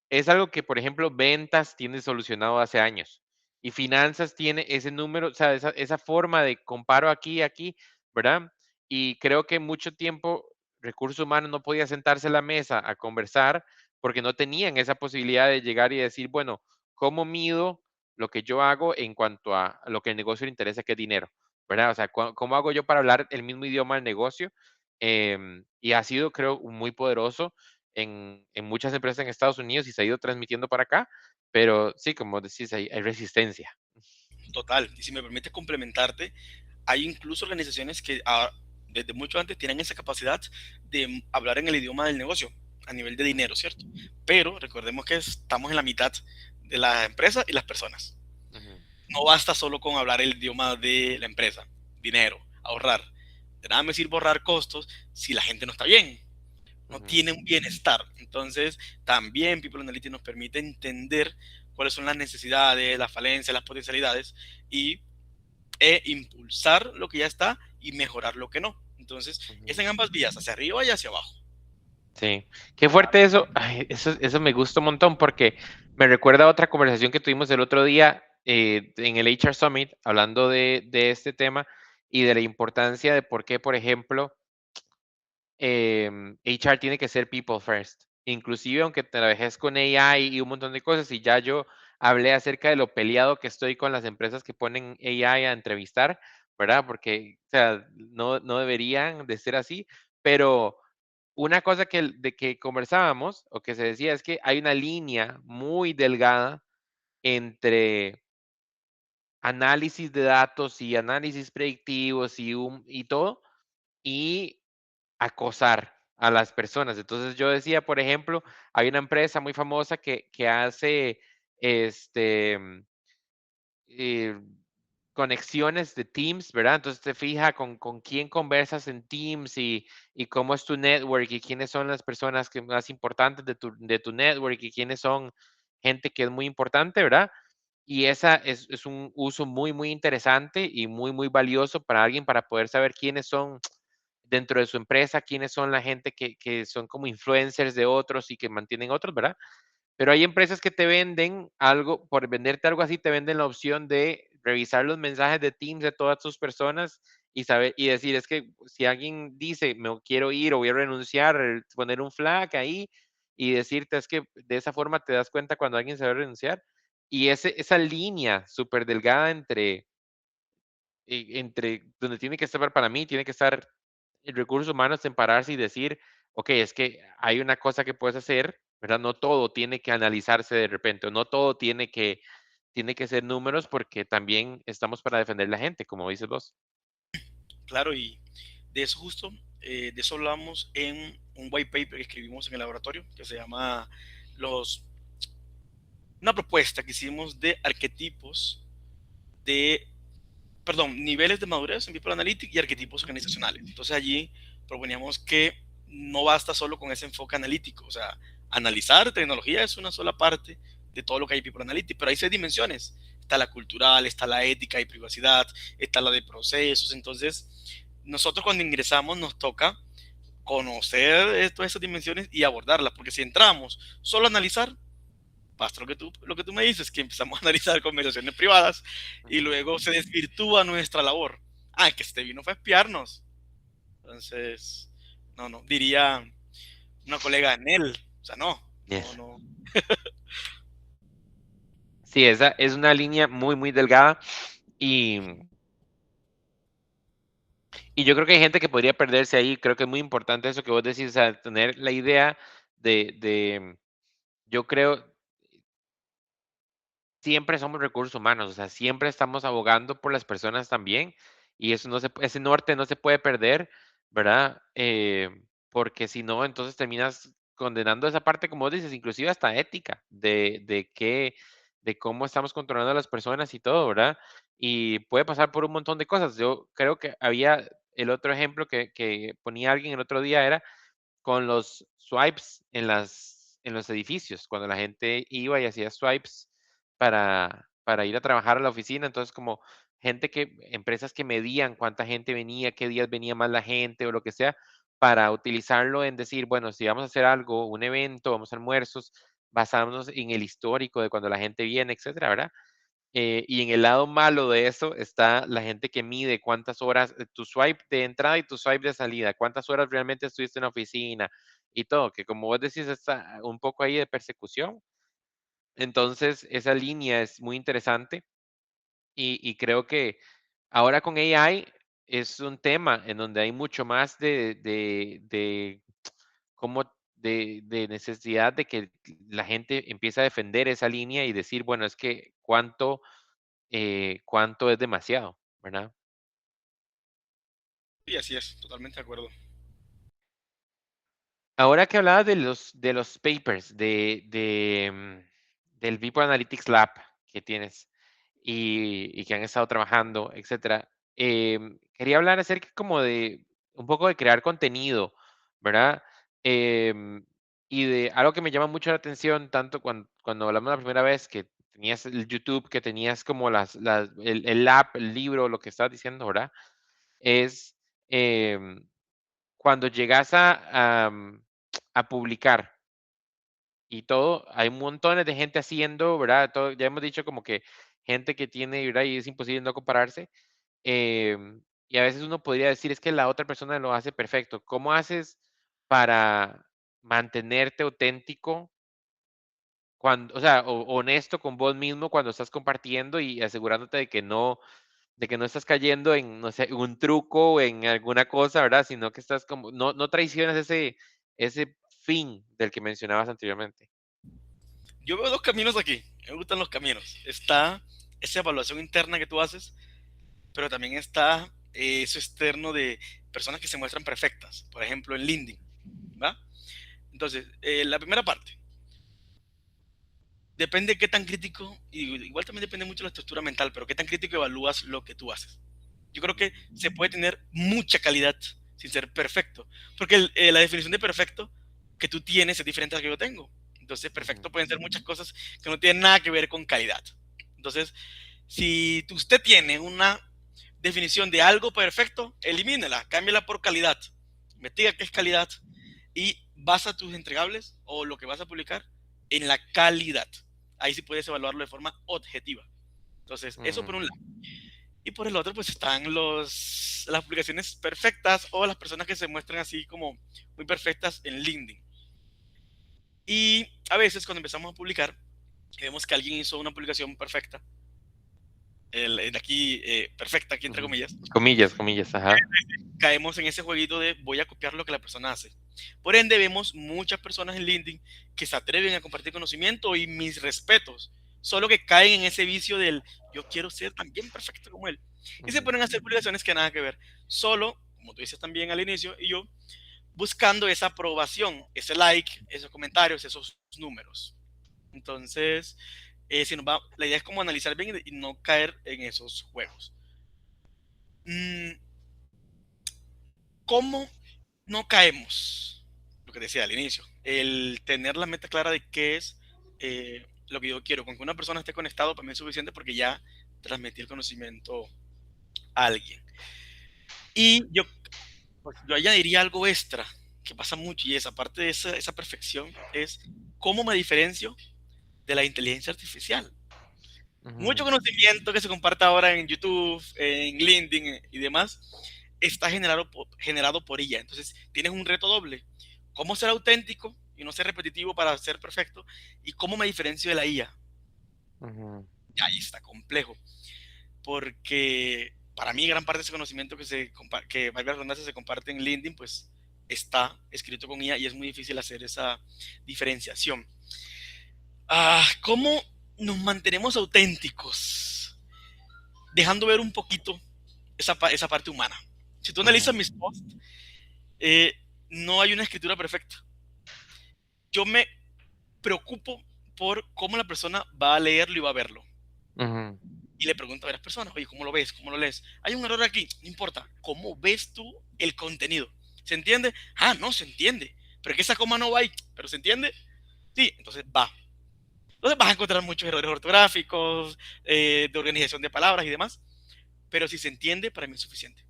es algo que, por ejemplo, ventas tiene solucionado hace años, y finanzas tiene ese número, o sea, esa forma de comparo aquí y aquí, ¿verdad? Y creo que mucho tiempo recursos humanos no podía sentarse a la mesa a conversar porque no tenían esa posibilidad de llegar y decir, bueno, ¿cómo mido lo que yo hago en cuanto a lo que el negocio le interesa, que es dinero? ¿Verdad? O sea, ¿cómo hago yo para hablar el mismo idioma del negocio? Y ha sido, creo, muy poderoso en muchas empresas en Estados Unidos, y se ha ido transmitiendo para acá, pero sí, como decís, hay resistencia. Total. Y si me permites complementarte, hay incluso organizaciones que desde mucho antes tienen esa capacidad de hablar en el idioma del negocio a nivel de dinero, ¿cierto? Pero recordemos que estamos en la mitad de la empresa y las personas. Ujú, No basta solo con hablar el idioma de la empresa, dinero, ahorrar. De nada me sirve ahorrar costos si la gente no está bien, no ujú, tiene un bienestar. Entonces, también People Analytics nos permite entender cuáles son las necesidades, las falencias, las potencialidades y impulsar lo que ya está y mejorar lo que no. Entonces, es ujú. en ambas vías, hacia arriba y hacia abajo. Sí, qué fuerte eso. Ay, eso me gusta un montón porque me recuerda a otra conversación que tuvimos el otro día, en el HR Summit, hablando de este tema y de la importancia de por qué, por ejemplo, HR tiene que ser people first. Inclusive aunque trabajes con AI y un montón de cosas, y ya yo hablé acerca de lo peleado que estoy con las empresas que ponen AI a entrevistar, ¿verdad? Porque, o sea, no deberían de ser así, pero una cosa de que conversábamos o que se decía es que hay una línea muy delgada entre análisis de datos y análisis predictivos y todo, y acosar a las personas. Entonces yo decía, por ejemplo, hay una empresa muy famosa que hace este, eh, conexiones de Teams, ¿verdad? Entonces te fija con quién conversas en Teams, y cómo es tu network, y quiénes son las personas más importantes de tu network, y quiénes son gente que es muy importante, ¿verdad? Y esa es un uso muy, muy interesante y muy, muy valioso para alguien, para poder saber quiénes son dentro de su empresa, quiénes son la gente que son como influencers de otros y que mantienen otros, ¿verdad? Pero hay empresas que te venden algo, por venderte algo así, te venden la opción de revisar los mensajes de Teams de todas tus personas y saber y decir, es que si alguien dice, me quiero ir o voy a renunciar, poner un flag ahí y decirte, es que de esa forma te das cuenta cuando alguien se va a renunciar. Y esa línea súper delgada entre donde tiene que estar, para mí, tiene que estar el recursos humanos, en pararse y decir, ok, es que hay una cosa que puedes hacer, ¿verdad? No todo tiene que analizarse de repente, o no todo tiene que ser números, porque también estamos para defender la gente, como dices vos. Claro, y de eso justo, de eso hablamos en un white paper que escribimos en el laboratorio, que se llama los, una propuesta que hicimos de arquetipos de, perdón, niveles de madurez en People Analytics y arquetipos organizacionales. Entonces allí proponíamos que no basta solo con ese enfoque analítico, o sea, analizar tecnología es una sola parte de todo lo que hay en People Analytics, pero hay 6 dimensiones. Está la cultural, está la ética y privacidad, está la de procesos. Entonces, nosotros cuando ingresamos nos toca conocer todas esas dimensiones y abordarlas, porque si entramos solo a analizar, basta lo que tú me dices, que empezamos a analizar conversaciones privadas y Ujú. luego se desvirtúa nuestra labor. Ah, que este vino fue a espiarnos. Entonces, no, no, diría una colega en él. O sea, no, no, Yes. no. Sí, esa es una línea muy, muy delgada, y, Y yo creo que hay gente que podría perderse ahí. Creo que es muy importante eso que vos decís, o sea, tener la idea de yo creo, siempre somos recursos humanos, o sea, siempre estamos abogando por las personas también, y eso no se ese norte no se puede perder, ¿verdad? Porque si no, entonces terminas condenando esa parte, como vos dices, inclusive hasta ética, de cómo estamos controlando a las personas y todo, ¿verdad? Y puede pasar por un montón de cosas. Yo creo que había el otro ejemplo que ponía alguien el otro día era con los swipes en los edificios, cuando la gente iba y hacía swipes para ir a trabajar a la oficina, entonces como empresas que medían cuánta gente venía, qué días venía más la gente o lo que sea, para utilizarlo en decir, bueno, si vamos a hacer algo, un evento, vamos a almuerzos, basándonos en el histórico de cuando la gente viene, etcétera, ¿verdad? Y en el lado malo de eso está la gente que mide cuántas horas, tu swipe de entrada y tu swipe de salida, cuántas horas realmente estuviste en la oficina y todo, que como vos decís, está un poco ahí de persecución. Entonces, esa línea es muy interesante y creo que ahora con AI es un tema en donde hay mucho más de como de necesidad de que la gente empiece a defender esa línea y decir, bueno, es que cuánto es demasiado, ¿verdad? Y así es, totalmente de acuerdo. Ahora que hablabas de los papers del People Analytics Lab que tienes y que han estado trabajando, etcétera, quería hablar acerca como de un poco de crear contenido, ¿verdad? Em, y de algo que me llama mucho la atención, tanto cuando hablamos la primera vez que tenías el YouTube, que tenías como el lab, el libro, lo que estabas diciendo, ¿verdad? Es cuando llegas a publicar y todo, hay montones de gente haciendo, ¿verdad? Todo, ya hemos dicho como que gente que tiene, ¿verdad? Y es imposible no compararse. Y a veces uno podría decir, es que la otra persona lo hace perfecto. ¿Cómo haces para mantenerte auténtico cuando, o sea, honesto con vos mismo cuando estás compartiendo y asegurándote de que no estás cayendo en, no sé, un truco o en alguna cosa, ¿verdad? Sino que estás como, no traicionas ese fin del que mencionabas anteriormente. Yo veo dos caminos aquí, me gustan los caminos. Está esa evaluación interna que tú haces, pero también está eso externo de personas que se muestran perfectas, por ejemplo en LinkedIn, ¿va? Entonces, la primera parte, depende de qué tan crítico, y igual también depende mucho de la estructura mental, pero qué tan crítico evalúas lo que tú haces. Yo creo que se puede tener mucha calidad sin ser perfecto, porque la definición de perfecto que tú tienes es diferente a la que yo tengo. Entonces, Ujú, perfecto pueden ser muchas cosas que no tienen nada que ver con calidad. Entonces, si usted tiene una definición de algo perfecto, elimínela, cámbiala por calidad. Investiga qué es calidad y basa tus entregables o lo que vas a publicar en la calidad. Ahí sí puedes evaluarlo de forma objetiva. Entonces, eso por ujú, un lado. Y por el otro, pues están las publicaciones perfectas o las personas que se muestran así como muy perfectas en LinkedIn. Y a veces cuando empezamos a publicar, vemos que alguien hizo una publicación perfecta, de aquí, perfecta, aquí entre ujú. comillas, Comillas, comillas, ajá. caemos en ese jueguito de voy a copiar lo que la persona hace. Por ende, vemos muchas personas en LinkedIn que se atreven a compartir conocimiento y mis respetos, solo que caen en ese vicio del yo quiero ser también perfecto como él. Y se Ujú, ponen a hacer publicaciones que nada que ver, solo, como tú dices también al inicio, y yo, buscando esa aprobación, ese like, esos comentarios, esos números. Entonces, si nos va, la idea es como analizar bien y no caer en esos juegos. Mm, ¿Cómo no caemos? Lo que decía al inicio, el tener la meta clara de qué es lo que yo quiero. Con que una persona esté conectado para mí es suficiente porque ya transmití el conocimiento a alguien. Y yo añadiría algo extra que pasa mucho y es, aparte de esa perfección, es cómo me diferencio de la inteligencia artificial. Mucho ujú, conocimiento que se comparte ahora en YouTube, en LinkedIn y demás, está generado por ella. Entonces, tienes un reto doble. ¿Cómo ser auténtico y no ser repetitivo para ser perfecto? ¿Y cómo me diferencio de la IA? ujú, Y ahí está complejo. Porque, para mí gran parte de ese conocimiento que valga la redundancia, se comparte en LinkedIn, pues está escrito con IA y es muy difícil hacer esa diferenciación. ¿Cómo nos mantenemos auténticos? Dejando ver un poquito esa parte humana. Si tú analizas mis Ujú, posts, eh, no hay una escritura perfecta. Yo me preocupo por cómo la persona va a leerlo y va a verlo. ujú, Y le pregunto a varias personas, oye, ¿cómo lo ves? ¿Cómo lo lees? Hay un error aquí, no importa. ¿Cómo ves tú el contenido? ¿Se entiende? No, se entiende. Pero que esa coma no va ahí. ¿Pero se entiende? Sí, entonces va. Entonces vas a encontrar muchos errores ortográficos, de organización de palabras y demás. Pero si se entiende, para mí es suficiente.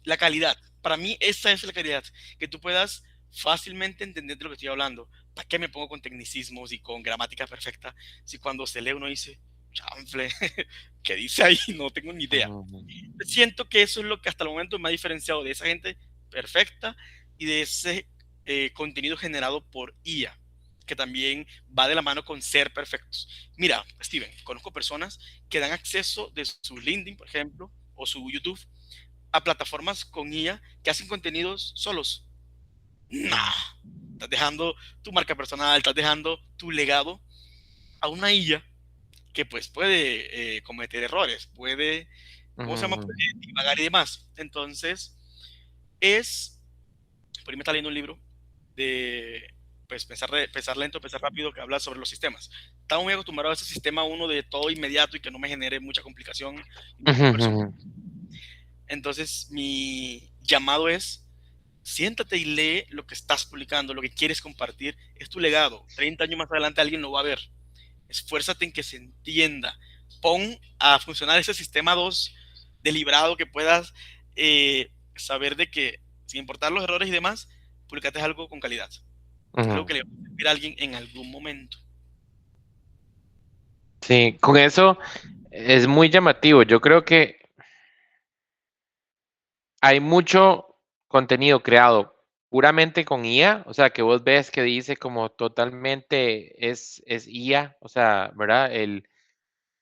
La calidad. Para mí esa es la calidad. Que tú puedas fácilmente entender de lo que estoy hablando. ¿Para qué me pongo con tecnicismos y con gramática perfecta? Si cuando se lee uno dice, chanfle, ¿qué dice ahí? No tengo ni idea. ujú, Siento que eso es lo que hasta el momento me ha diferenciado de esa gente perfecta y de ese contenido generado por IA, que también va de la mano con ser perfectos. Mira, Steven, conozco personas que dan acceso de su LinkedIn, por ejemplo, o su YouTube a plataformas con IA que hacen contenidos solos. No, ujú, estás dejando tu marca personal, estás dejando tu legado a una IA que pues puede cometer errores, puede, ¿cómo se llama? ujú, Puede divagar y demás. Entonces, es, por ahí me está leyendo un libro de pues pensar lento, pensar rápido, que habla sobre los sistemas. Estaba muy acostumbrado a ese sistema uno de todo inmediato y que no me genere mucha complicación y mucha ujú, inversión. ujú, Entonces, mi llamado es, siéntate y lee lo que estás publicando, lo que quieres compartir, es tu legado. 30 años más adelante alguien lo va a ver. Esfuérzate en que se entienda. Pon a funcionar ese sistema 2 deliberado que puedas saber de que, sin importar los errores y demás, publicaste algo con calidad. Algo ujú. que le va a servir a alguien en algún momento. Sí, con eso es muy llamativo. Yo creo que hay mucho contenido creado puramente con IA, o sea, que vos ves que dice como totalmente es IA, o sea, ¿verdad?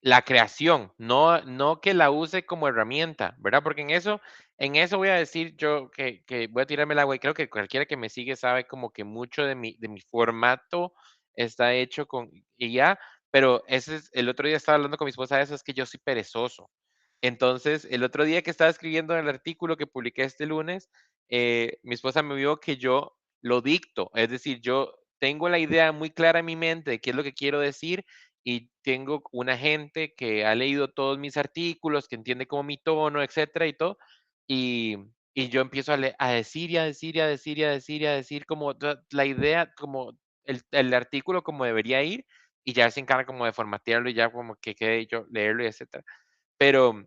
La creación, no que la use como herramienta, ¿verdad? Porque en eso voy a decir yo que voy a tirarme el agua y creo que cualquiera que me sigue sabe como que mucho de mi formato está hecho con IA, pero ese es el otro día estaba hablando con mi esposa de eso, es que yo soy perezoso. Entonces, el otro día que estaba escribiendo el artículo que publiqué este lunes, mi esposa me vio que yo lo dicto, es decir, yo tengo la idea muy clara en mi mente de qué es lo que quiero decir y tengo una gente que ha leído todos mis artículos, que entiende como mi tono, etcétera, y todo, y, y yo empiezo a decir y a decir y a decir y a decir y a decir como la idea, como el artículo como debería ir, y ya se encarga como de formatearlo y ya como que quede yo leerlo y etcétera. Pero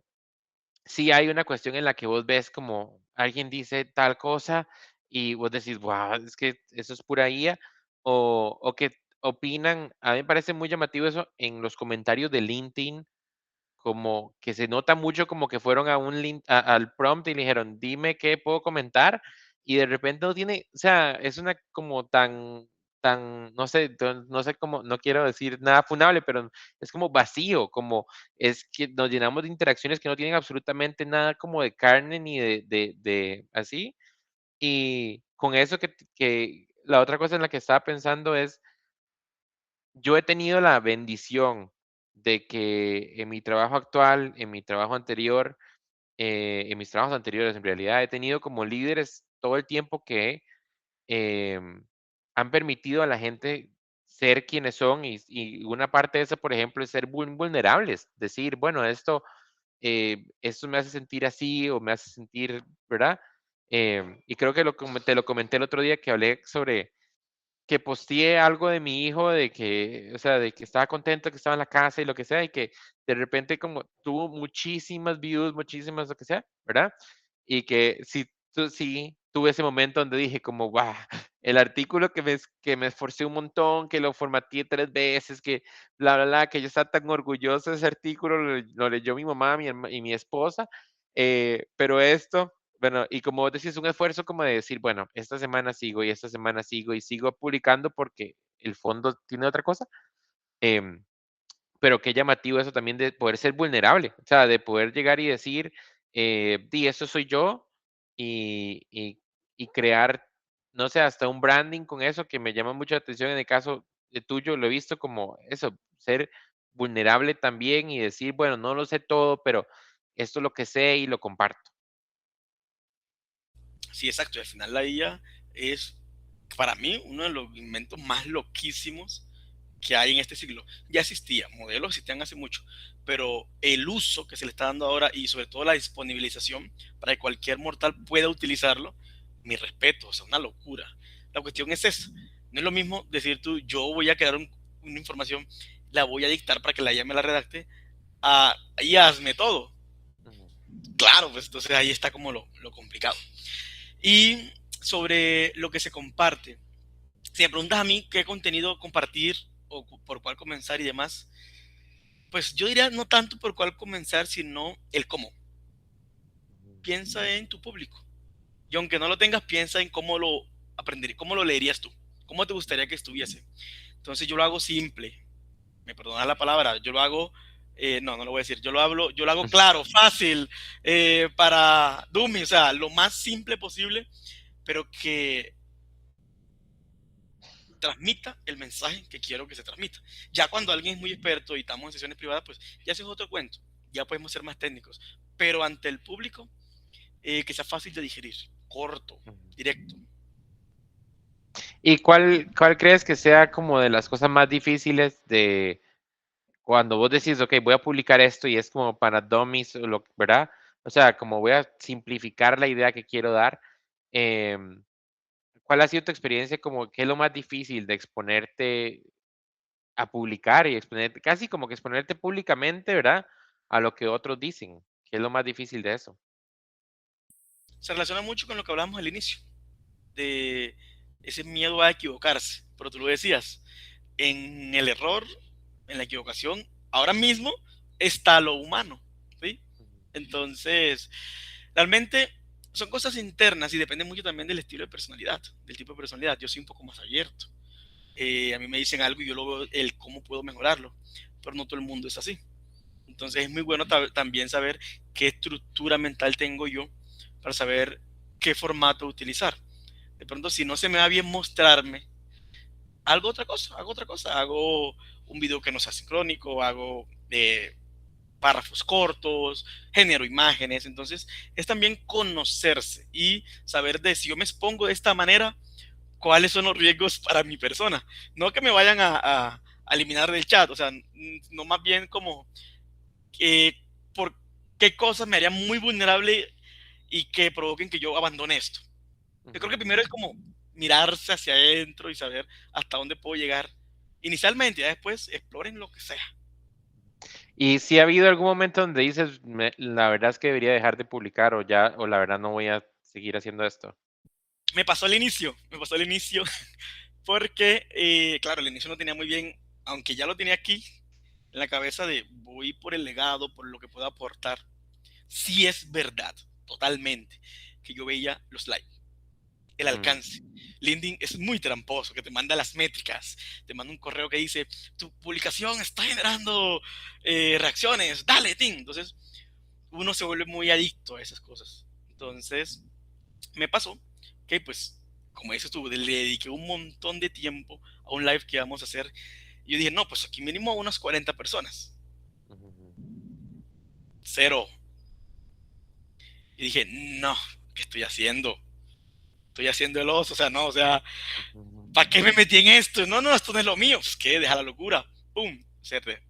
sí hay una cuestión en la que vos ves como alguien dice tal cosa y vos decís, wow, es que eso es pura IA, o que opinan, a mí me parece muy llamativo eso en los comentarios de LinkedIn, como que se nota mucho como que fueron a al prompt y le dijeron, dime qué puedo comentar, y de repente no tiene, o sea, es una como no sé, no sé cómo, no quiero decir nada funable, pero es como vacío, como es que nos llenamos de interacciones que no tienen absolutamente nada como de carne ni de así, y con eso que la otra cosa en la que estaba pensando es, yo he tenido la bendición de que en mi trabajo actual, en mi trabajo anterior, en mis trabajos anteriores, en realidad he tenido como líderes todo el tiempo que em, han permitido a la gente ser quienes son y una parte de eso, por ejemplo, es ser vulnerables, decir, bueno, esto me hace sentir así o me hace sentir, ¿verdad? Y creo que como te lo comenté el otro día que hablé sobre que posteé algo de mi hijo, de que, o sea, de que estaba contento, que estaba en la casa y lo que sea, y que de repente como tuvo muchísimas views, muchísimas lo que sea, ¿verdad? Y que sí tuve ese momento donde dije como, guau, el artículo que me esforcé un montón, que lo formateé 3 veces, que bla, bla, bla, que yo estaba tan orgulloso de ese artículo, lo leyó mi mamá, y mi esposa, pero esto bueno, y como vos decís, es un esfuerzo como de decir, bueno, esta semana sigo y esta semana sigo y sigo publicando porque el fondo tiene otra cosa. Pero qué llamativo eso también de poder ser vulnerable, o sea, de poder llegar y decir, di, esto soy yo y crear, no sé, hasta un branding con eso que me llama mucho la atención en el caso de tuyo, lo he visto como eso, ser vulnerable también y decir, bueno, no lo sé todo, pero esto es lo que sé y lo comparto. Sí, exacto. Y al final la IA es, para mí, uno de los inventos más loquísimos que hay en este siglo. Ya existía, modelos existían hace mucho, pero el uso que se le está dando ahora y sobre todo la disponibilización para que cualquier mortal pueda utilizarlo, mi respeto, o sea, una locura. La cuestión es esa. No es lo mismo decir tú, yo voy a crear una información, la voy a dictar para que la IA me la redacte, y hazme todo. Ujú, Claro, pues entonces ahí está como lo complicado. Y sobre lo que se comparte, si me preguntas a mí qué contenido compartir o por cuál comenzar y demás, pues yo diría no tanto por cuál comenzar, sino el cómo. ujú, Piensa en tu público. Y aunque no lo tengas, piensa en cómo lo aprenderías, cómo lo leerías tú, cómo te gustaría que estuviese. Entonces yo lo hago simple, me perdonas la palabra, yo lo hago, no lo voy a decir, yo lo hago claro, fácil, para Dummy, o sea, lo más simple posible, pero que transmita el mensaje que quiero que se transmita. Ya cuando alguien es muy experto y estamos en sesiones privadas, pues ya eso es otro cuento, ya podemos ser más técnicos, pero ante el público, que sea fácil de digerir, corto, ujú. directo. ¿Y cuál crees que sea como de las cosas más difíciles de cuando vos decís, ok, voy a publicar esto y es como para dummies, o ¿verdad? O sea, como voy a simplificar la idea que quiero dar. em, ¿Cuál ha sido tu experiencia como qué es lo más difícil de exponerte a publicar y exponerte, casi como que exponerte públicamente, ¿verdad? A lo que otros dicen. ¿Qué es lo más difícil de eso? Se relaciona mucho con lo que hablamos al inicio, de ese miedo a equivocarse, pero tú lo decías, en el error, en la equivocación, ahora mismo está lo humano, ¿sí? Ujú, Entonces, realmente son cosas internas y depende mucho también del estilo de personalidad, del tipo de personalidad. Yo soy un poco más abierto. A mí me dicen algo y yo lo veo el cómo puedo mejorarlo, pero no todo el mundo es así. Entonces es muy bueno también saber qué estructura mental tengo yo para saber qué formato utilizar. De pronto, si no se me va bien mostrarme, hago otra cosa, hago un video que no sea sincrónico, hago párrafos cortos, género imágenes. Entonces, es también conocerse y saber de si yo me expongo de esta manera, cuáles son los riesgos para mi persona. No que me vayan a eliminar del chat, o sea, no más bien como por qué cosas me harían muy vulnerable y que provoquen que yo abandone esto. Yo creo que ujú. primero es como mirarse hacia adentro y saber hasta dónde puedo llegar inicialmente, y después exploren lo que sea. ¿Y si ha habido algún momento donde dices, la verdad es que debería dejar de publicar o ya, o la verdad no voy a seguir haciendo esto? Me pasó al inicio, porque, claro, el inicio no tenía muy bien, aunque ya lo tenía aquí en la cabeza de voy por el legado, por lo que puedo aportar. Sí es verdad, totalmente, que yo veía los likes, el Mm, alcance. LinkedIn es muy tramposo, que te manda las métricas, te manda un correo que dice, tu publicación está generando reacciones, dale, Tim. Entonces, uno se vuelve muy adicto a esas cosas. Entonces, me pasó que, pues, como dices tú, le dediqué un montón de tiempo a un live que íbamos a hacer. Y yo dije, no, pues aquí mínimo unas 40 personas. ujú, Cero. Y dije, no, ¿qué estoy haciendo? Estoy haciendo el oso, o sea, no, o sea, ujú, ¿para qué me metí en esto? No, no, esto no es lo mío. Pues qué, deja la locura. ¡Pum! Cerré.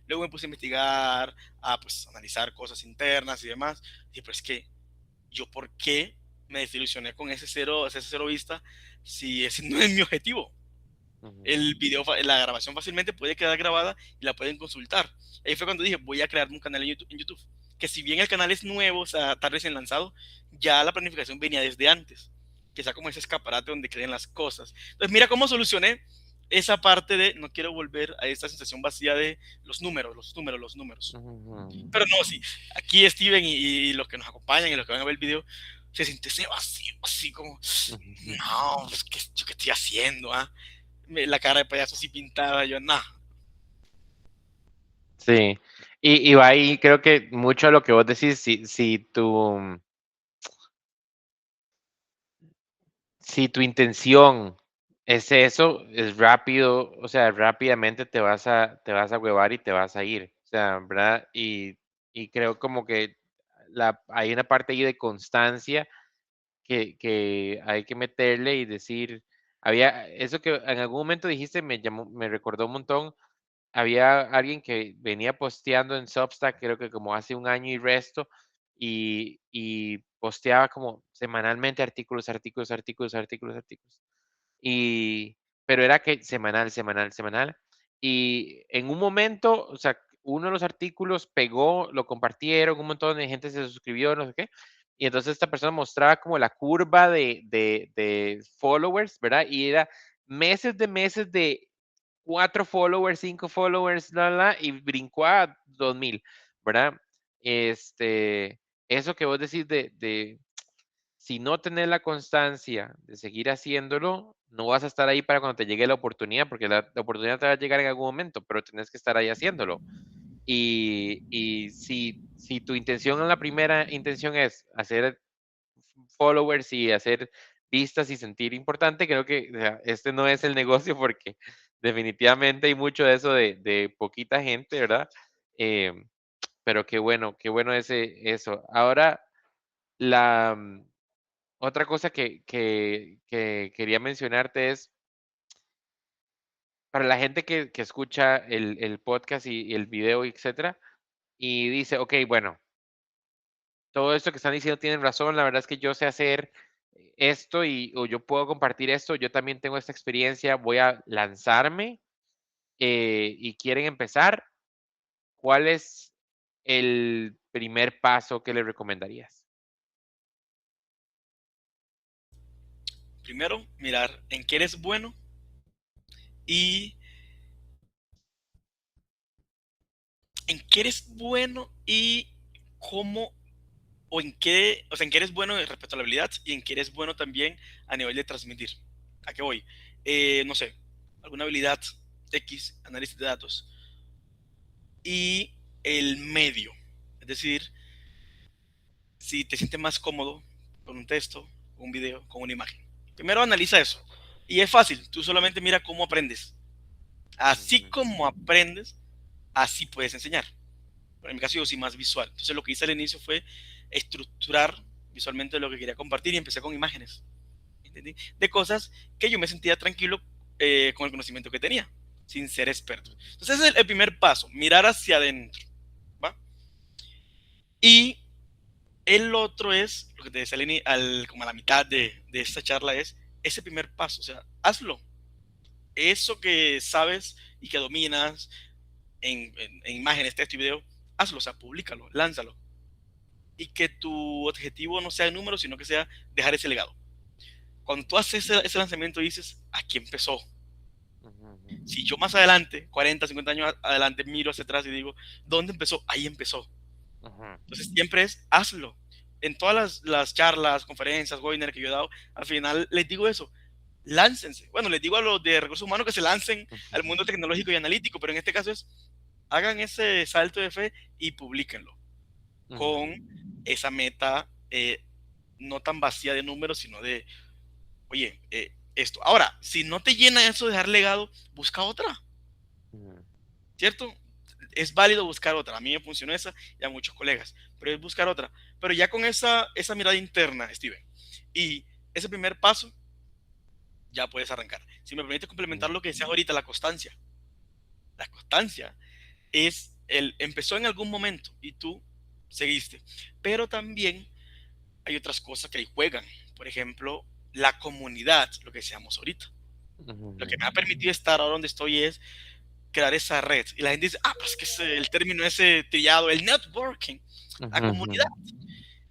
Luego me puse a investigar, a pues analizar cosas internas y demás. Y dije, pero es que yo por qué me desilusioné con ese cero vista si ese no es mi objetivo. ujú, El video, la grabación fácilmente puede quedar grabada y la pueden consultar. Ahí fue cuando dije, voy a crearme un canal en YouTube. Que si bien el canal es nuevo, o sea, está recién lanzado, ya la planificación venía desde antes. Que sea como ese escaparate donde queden las cosas. Entonces, mira cómo solucioné esa parte de no quiero volver a esta sensación vacía de los números, los números, los números. ujú, Pero no, sí, aquí Steven y los que nos acompañan y los que van a ver el video, se siente ese vacío, así como, ujú. no, pues, ¿yo qué estoy haciendo? Ah? La cara de payaso así pintada, yo, no. Sí. Y va ahí, creo que mucho a lo que vos decís, si tu intención es eso, es rápido, o sea, rápidamente te vas a huevar y te vas a ir, o sea, ¿verdad? Y creo como que hay una parte ahí de constancia que hay que meterle y decir, había eso que en algún momento dijiste, me recordó un montón. Había alguien que venía posteando en Substack, creo que como hace un año y resto, y posteaba como semanalmente artículos, artículos, artículos, artículos, artículos. Y, pero era que semanal, semanal, semanal. Y en un momento, o sea, uno de los artículos pegó, lo compartieron, un montón de gente se suscribió, no sé qué. Y entonces esta persona mostraba como la curva de followers, ¿verdad? Y era meses de 4 followers, 5 followers, y brincó a 2000, ¿verdad? Eso que vos decís de si no tenés la constancia de seguir haciéndolo, no vas a estar ahí para cuando te llegue la oportunidad, porque la oportunidad te va a llegar en algún momento, pero tenés que estar ahí haciéndolo. Y si tu intención en la primera intención es hacer followers y hacer vistas y sentir importante, creo que o sea, este no es el negocio porque definitivamente hay mucho de eso de poquita gente, ¿verdad? Em, pero qué bueno eso. Ahora, la otra cosa que quería mencionarte es, para la gente que escucha el podcast y el video, etcétera, y dice, ok, bueno, todo esto que están diciendo tienen razón, la verdad es que yo sé hacer esto o yo puedo compartir esto, yo también tengo esta experiencia, voy a lanzarme y quieren empezar, ¿cuál es el primer paso que les recomendarías? Primero, mirar en qué eres bueno y en qué eres bueno y cómo o en qué, o sea, en qué eres bueno respecto a la habilidad y en qué eres bueno también a nivel de transmitir. ¿A qué voy? No sé, alguna habilidad X, análisis de datos y el medio. Es decir, si te sientes más cómodo con un texto, un video, con una imagen. Primero analiza eso. Y es fácil, tú solamente mira cómo aprendes. Así Ujú, como aprendes, así puedes enseñar. Pero en mi caso yo soy más visual. Entonces lo que hice al inicio fue estructurar visualmente lo que quería compartir y empecé con imágenes. ¿Entendí? De cosas que yo me sentía tranquilo con el conocimiento que tenía, sin ser experto. Entonces ese es el primer paso, mirar hacia adentro. ¿Va? Y el otro es, lo que te decía como a la mitad de esta charla, es ese primer paso. O sea, hazlo. Eso que sabes y que dominas en imágenes, texto y video, hazlo, o sea, públicalo, lánzalo. Y que tu objetivo no sea el número, sino que sea dejar ese legado. Cuando tú haces ese lanzamiento dices, aquí empezó. ujú, ujú, Si yo más adelante, 40, 50 años adelante, miro hacia atrás y digo, ¿dónde empezó? Ahí empezó. ujú, Entonces siempre es, hazlo. En todas las charlas, conferencias, webinars que yo he dado, al final les digo eso, láncense. Bueno, les digo a los de recursos humanos que se lancen al mundo tecnológico y analítico, pero en este caso es, hagan ese salto de fe y publíquenlo ujú, con esa meta no tan vacía de números, sino de, oye, esto. Ahora, si no te llena eso de dejar legado, busca otra, ujú, ¿cierto? Es válido buscar otra. A mí me funcionó esa y a muchos colegas, pero es buscar otra. Pero ya con esa mirada interna, Steven, y ese primer paso, ya puedes arrancar. Si me permite complementar ujú, lo que decías ahorita, la constancia. La constancia empezó en algún momento y tú seguiste. Pero también hay otras cosas que ahí juegan. Por ejemplo, la comunidad, lo que decíamos ahorita. Lo que ujú, me ha permitido estar ahora donde estoy es crear esa red. Y la gente dice, pues que es el término ese trillado, el networking. La ujú, comunidad ujú,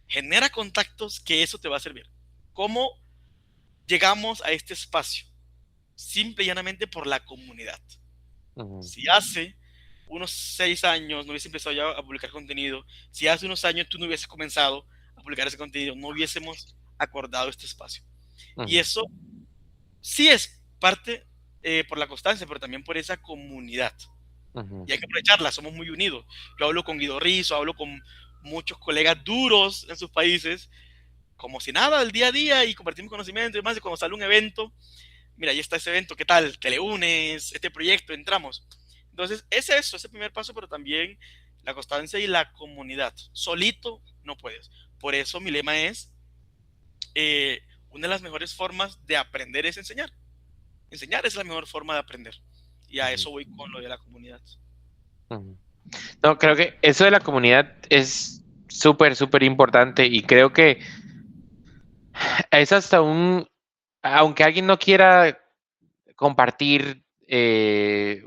genera contactos que eso te va a servir. ¿Cómo llegamos a este espacio? Simple y llanamente por la comunidad. ujú, Si hace unos 6 años no hubiese empezado ya a publicar contenido, si hace unos años tú no hubieses comenzado a publicar ese contenido, no hubiésemos acordado este espacio. Y ujú, eso sí es parte por la constancia, pero también por esa comunidad. Ujú, y hay que aprovecharla, somos muy unidos. Yo hablo con Guido Rizzo, hablo con muchos colegas duros en sus países, como si nada, del día a día, y compartimos conocimiento y demás, y cuando sale un evento, mira, ahí está ese evento, ¿qué tal? Te le unes, este proyecto, entramos. Entonces, es eso, ese primer paso, pero también la constancia y la comunidad. Solito no puedes. Por eso mi lema es, eh, una de las mejores formas de aprender es enseñar. Enseñar es la mejor forma de aprender. Y a ujú, eso voy con lo de la comunidad. ujú. No, creo que eso de la comunidad es súper, súper importante y creo que es hasta aunque alguien no quiera compartir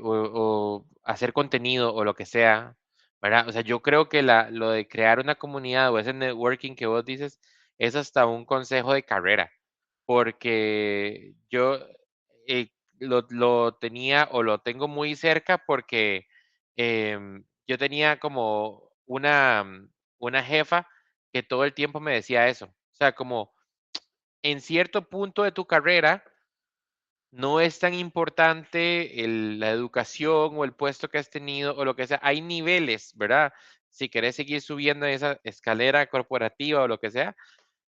o hacer contenido o lo que sea, ¿verdad? O sea, yo creo que lo de crear una comunidad o ese networking que vos dices es hasta un consejo de carrera, porque yo lo tenía o lo tengo muy cerca porque yo tenía como una jefa que todo el tiempo me decía eso. O sea, como en cierto punto de tu carrera, no es tan importante la educación o el puesto que has tenido o lo que sea. Hay niveles, ¿verdad? Si querés seguir subiendo esa escalera corporativa o lo que sea,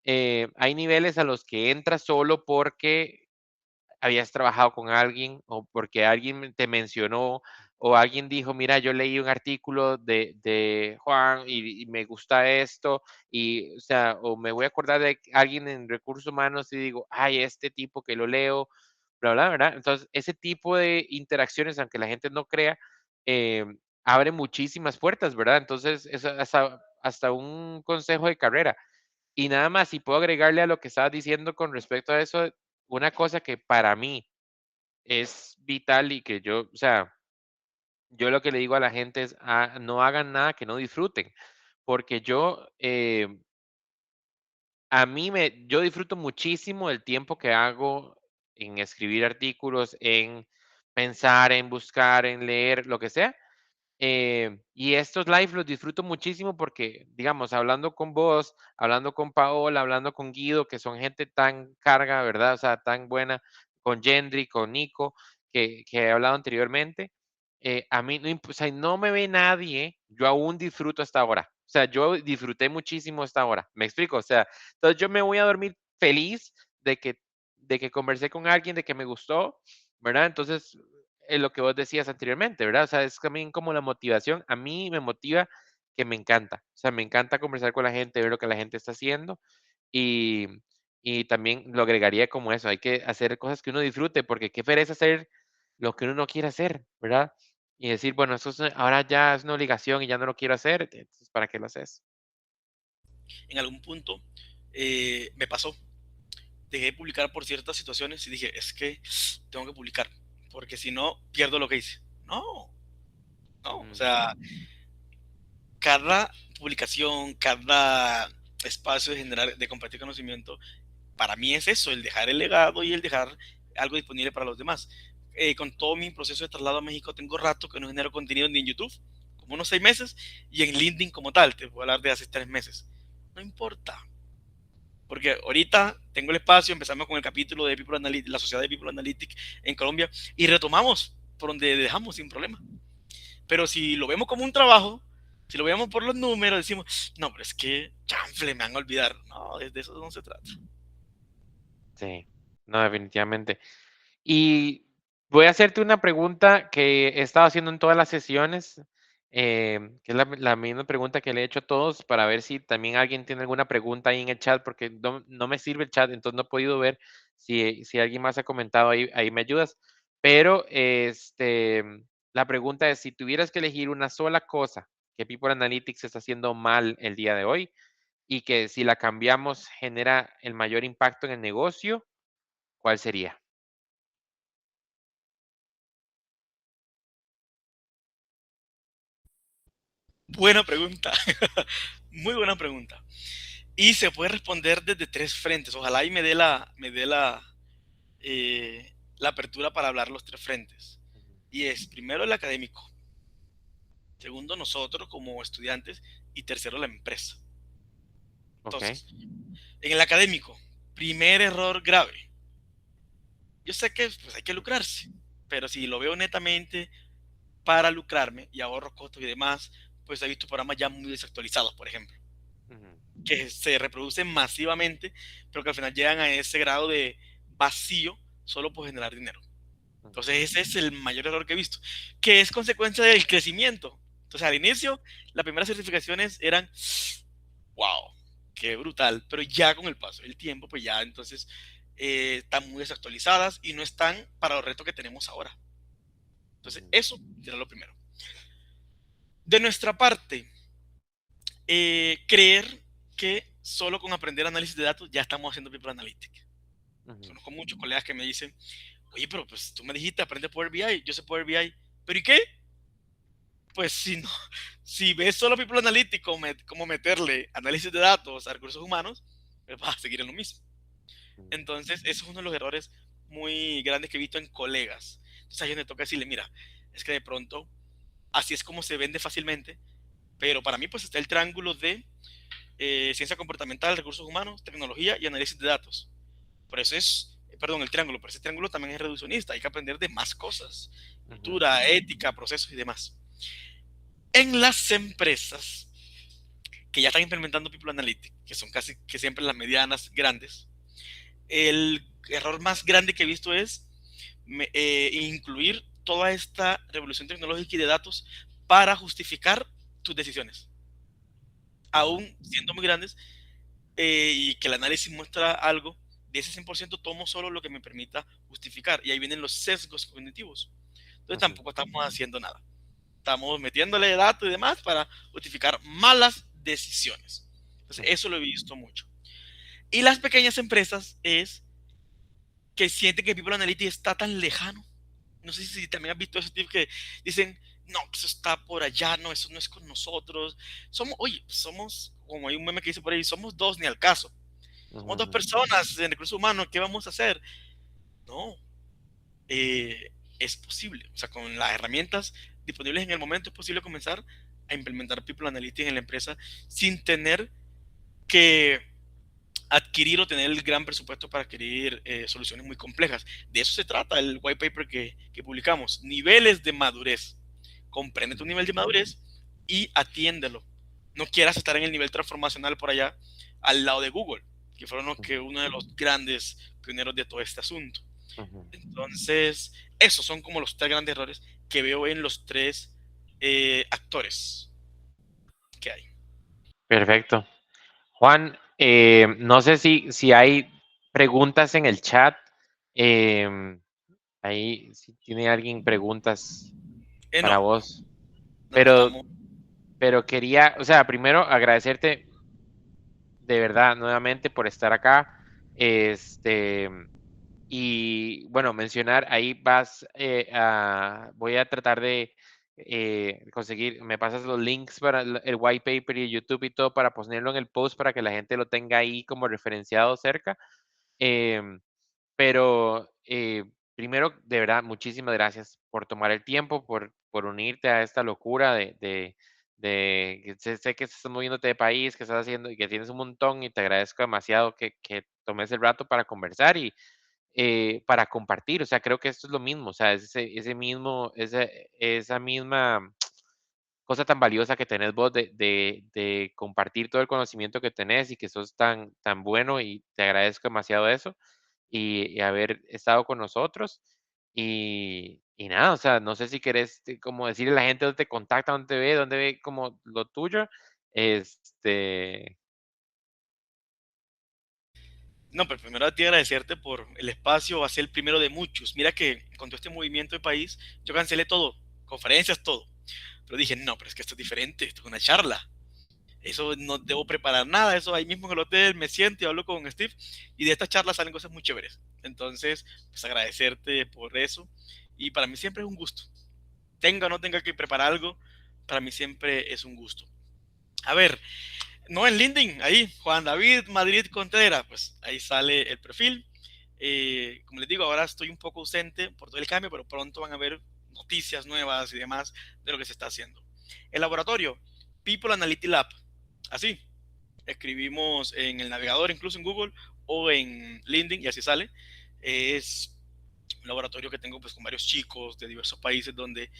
hay niveles a los que entras solo porque habías trabajado con alguien o porque alguien te mencionó o alguien dijo, mira, yo leí un artículo de Juan y me gusta esto y, o sea, o me voy a acordar de alguien en recursos humanos y digo, ay, este tipo que lo leo, bla, bla, ¿verdad? Entonces, ese tipo de interacciones, aunque la gente no crea, eh, abre muchísimas puertas, ¿verdad? Entonces, es hasta un consejo de carrera. Y nada más, si puedo agregarle a lo que estabas diciendo con respecto a eso, una cosa que para mí es vital y que yo, o sea, yo lo que le digo a la gente es, no hagan nada que no disfruten, porque yo disfruto muchísimo el tiempo que hago en escribir artículos, en pensar, en buscar, en leer, lo que sea. Y estos live los disfruto muchísimo porque, digamos, hablando con vos, hablando con Paola, hablando con Guido, que son gente tan carga, ¿verdad? O sea, tan buena, con Gendry, con Nico, que he hablado anteriormente. A mí o sea, no me ve nadie, yo aún disfruto hasta ahora. O sea, yo disfruté muchísimo esta hora. ¿Me explico? O sea, entonces yo me voy a dormir feliz de que conversé con alguien, de que me gustó, ¿verdad? Entonces, lo que vos decías anteriormente, ¿verdad? O sea, es también como la motivación. A mí me motiva que me encanta. O sea, me encanta conversar con la gente, ver lo que la gente está haciendo y, y también lo agregaría como eso. Hay que hacer cosas que uno disfrute porque qué pereza hacer lo que uno no quiere hacer, ¿verdad? Y decir, bueno, ahora ya es una obligación y ya no lo quiero hacer, entonces, ¿para qué lo haces? En algún punto, me pasó. Dejé de publicar por ciertas situaciones y dije, es que tengo que publicar, porque si no, pierdo lo que hice. No, no, o Ujú, sea, cada publicación, cada espacio de generar, de compartir conocimiento, para mí es eso, el dejar el legado y el dejar algo disponible para los demás. Con todo mi proceso de traslado a México, tengo rato que no genero contenido ni en YouTube, como unos 6 meses, y en LinkedIn como tal, te puedo hablar de hace 3 meses. No importa, porque ahorita tengo el espacio, empezamos con el capítulo de People Analytics, la sociedad de People Analytics en Colombia, y retomamos por donde dejamos sin problema. Pero si lo vemos como un trabajo, si lo vemos por los números, decimos, no, pero es que chanfle, me van a olvidar. No, de eso no se trata. sí, no, definitivamente. Y voy a hacerte una pregunta que he estado haciendo en todas las sesiones, que es la misma pregunta que le he hecho a todos para ver si también alguien tiene alguna pregunta ahí en el chat, porque no me sirve el chat, entonces no he podido ver si alguien más ha comentado ahí me ayudas. Pero la pregunta es, si tuvieras que elegir una sola cosa que People Analytics está haciendo mal el día de hoy y que si la cambiamos genera el mayor impacto en el negocio, ¿cuál sería? Buena pregunta. Muy buena pregunta. Y se puede responder desde 3 frentes. Ojalá y me dé la apertura para hablar los 3 frentes. Y es, primero, el académico. Segundo, nosotros como estudiantes. Y tercero, la empresa. Ok. Entonces, en el académico, primer error grave. Yo sé que pues, hay que lucrarse, pero si lo veo netamente, para lucrarme y ahorro costos y demás, pues he visto programas ya muy desactualizados, por ejemplo, Ujú, que se reproducen masivamente, pero que al final llegan a ese grado de vacío solo por generar dinero. ujú, Entonces ese es el mayor error que he visto, que es consecuencia del crecimiento. Entonces al inicio, las primeras certificaciones eran, wow, qué brutal, pero ya con el paso del tiempo, pues ya entonces están muy desactualizadas y no están para los retos que tenemos ahora. Entonces ujú, eso era lo primero. De nuestra parte, creer que solo con aprender análisis de datos ya estamos haciendo People Analytics. ujú, Conozco muchos colegas que me dicen, oye, pero pues tú me dijiste aprende Power BI, yo sé Power BI, pero ¿y qué? Pues si no, si ves solo People Analytics como meterle análisis de datos a recursos humanos, pues vas a seguir en lo mismo. ujú, Entonces, eso es uno de los errores muy grandes que he visto en colegas. Entonces, ahí es donde toca decirle, mira, es que de pronto así es como se vende fácilmente, pero para mí pues está el triángulo de ciencia comportamental, recursos humanos, tecnología y análisis de datos. Por eso es, perdón, el triángulo, pero ese triángulo también es reduccionista, hay que aprender de más cosas, ujú, cultura, ética, procesos y demás. En las empresas que ya están implementando People Analytics, que son casi que siempre las medianas grandes, el error más grande que he visto es incluir toda esta revolución tecnológica y de datos para justificar tus decisiones, ujú, aún siendo muy grandes, y que el análisis muestra algo, de ese 100% tomo solo lo que me permita justificar, y ahí vienen los sesgos cognitivos. Entonces ujú, tampoco estamos haciendo nada. Estamos metiéndole datos y demás para justificar malas decisiones. Entonces ujú, eso lo he visto mucho. Y las pequeñas empresas es que sienten que People Analytics está tan lejano. No sé si también has visto esos tipos que dicen, no, eso está por allá, no, eso no es con nosotros. Somos, oye, somos, como hay un meme que dice por ahí, somos dos ni al caso. Somos dos ujú, personas en recursos humanos, ¿qué vamos a hacer? No, es posible. O sea, con las herramientas disponibles en el momento es posible comenzar a implementar People Analytics en la empresa sin tener que adquirir o tener el gran presupuesto para adquirir soluciones muy complejas. De eso se trata el white paper que publicamos. Niveles de madurez. Comprende tu ujú, nivel de madurez y atiéndelo. No quieras estar en el nivel transformacional por allá al lado de Google, que fueron uno de los grandes pioneros de todo este asunto. ujú. Entonces, esos son como los tres grandes errores que veo en los tres actores que hay. Perfecto. Juan, no sé si hay preguntas en el chat. em, Ahí, si tiene alguien preguntas No, para vos. no Pero, estamos. pero quería, o sea, primero agradecerte de verdad nuevamente por estar acá. Este, y bueno, mencionar, ahí voy a tratar de conseguir, me pasas los links para el white paper y YouTube y todo para ponerlo en el post para que la gente lo tenga ahí como referenciado cerca. Em, pero primero, de verdad, muchísimas gracias por tomar el tiempo, por unirte a esta locura de que sé que estás moviéndote de país, que estás haciendo y que tienes un montón y te agradezco demasiado que tomes el rato para conversar y para compartir. O sea, creo que esto es lo mismo, o sea, es esa misma cosa tan valiosa que tenés vos de compartir todo el conocimiento que tenés y que sos tan bueno y te agradezco demasiado eso y haber estado con nosotros. Y nada, o sea, no sé si querés como decirle a la gente dónde te contacta, dónde ve como lo tuyo. Este, No, pero primero a ti agradecerte por el espacio, va a ser el primero de muchos. Mira que con todo este movimiento de país, yo cancelé todo, conferencias, todo. Pero dije, no, pero es que esto es diferente, esto es una charla. Eso no debo preparar nada, eso ahí mismo en el hotel me siento y hablo con Steve y de esta charla salen cosas muy chéveres. Entonces, pues agradecerte por eso y para mí siempre es un gusto. Tenga o no tenga que preparar algo, para mí siempre es un gusto. A ver, no en LinkedIn, ahí, Juan David Madrid Contreras, pues ahí sale el perfil. Como les digo, ahora estoy un poco ausente por todo el cambio, pero pronto van a ver noticias nuevas y demás de lo que se está haciendo. El laboratorio, People Analytics Lab, así, escribimos en el navegador, incluso en Google o en LinkedIn y así sale. Es un laboratorio que tengo pues con varios chicos de diversos países donde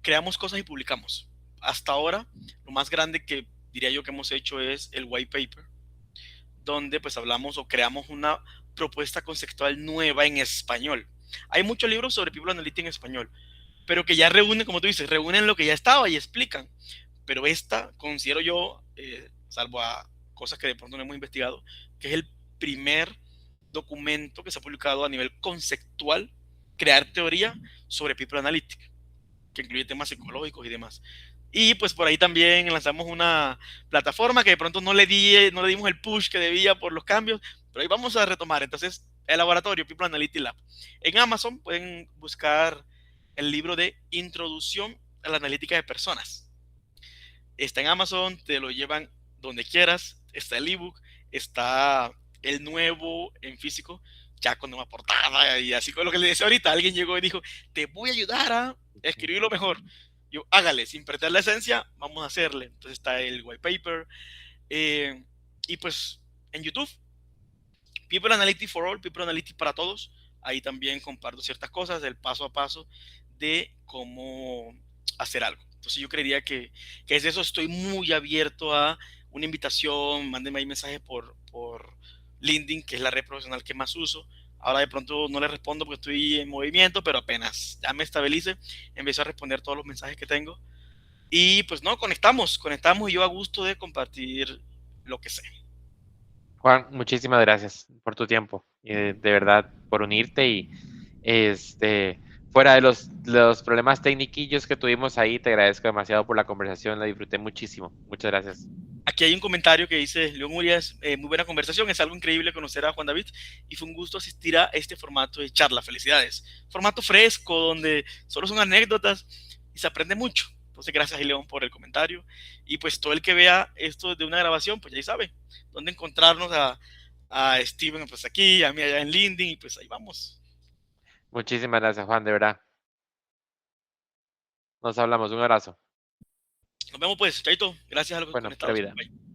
creamos cosas y publicamos. Hasta ahora, lo más grande que diría yo que hemos hecho es el white paper, donde pues hablamos o creamos una propuesta conceptual nueva en español. Hay muchos libros sobre People Analytics en español, pero que ya reúnen, como tú dices, reúnen lo que ya estaba y explican. Pero esta, considero yo, salvo a cosas que de pronto no hemos investigado, que es el primer documento que se ha publicado a nivel conceptual, crear teoría sobre People Analytics, que incluye temas psicológicos y demás. Y pues por ahí también lanzamos una plataforma que de pronto no le dimos el push que debía por los cambios, pero ahí vamos a retomar. Entonces, el laboratorio People Analytics Lab. En Amazon pueden buscar el libro de Introducción a la Analítica de Personas. Está en Amazon, te lo llevan donde quieras. Está el ebook, está el nuevo en físico, ya con una portada y así con lo que le decía ahorita. Alguien llegó y dijo, te voy a ayudar a escribirlo mejor. Yo, hágale, sin perder la esencia, vamos a hacerle. Entonces está el white paper. Y pues en YouTube, People Analytics for All, People Analytics para todos. Ahí también comparto ciertas cosas del paso a paso de cómo hacer algo. Entonces yo creería que es eso. Estoy muy abierto a una invitación. Mándenme ahí mensajes por LinkedIn, que es la red profesional que más uso. Ahora de pronto no le respondo porque estoy en movimiento, pero apenas ya me estabilice, empiezo a responder todos los mensajes que tengo. Y pues no, conectamos y yo a gusto de compartir lo que sé. Juan, muchísimas gracias por tu tiempo y de verdad por unirte y fuera de los problemas técnicos que tuvimos ahí, te agradezco demasiado por la conversación, la disfruté muchísimo. Muchas gracias. Aquí hay un comentario que dice, León Urias, muy buena conversación, es algo increíble conocer a Juan David y fue un gusto asistir a este formato de charla, felicidades. Formato fresco, donde solo son anécdotas y se aprende mucho. Entonces, gracias a León por el comentario. Y pues todo el que vea esto de una grabación, pues ya sabe dónde encontrarnos a Steven, pues aquí, a mí allá en LinkedIn, y pues ahí vamos. Muchísimas gracias, Juan, de verdad. Nos hablamos, un abrazo. Nos vemos pues, chaito. Gracias a los Bueno, pura conectados. vida. Bye.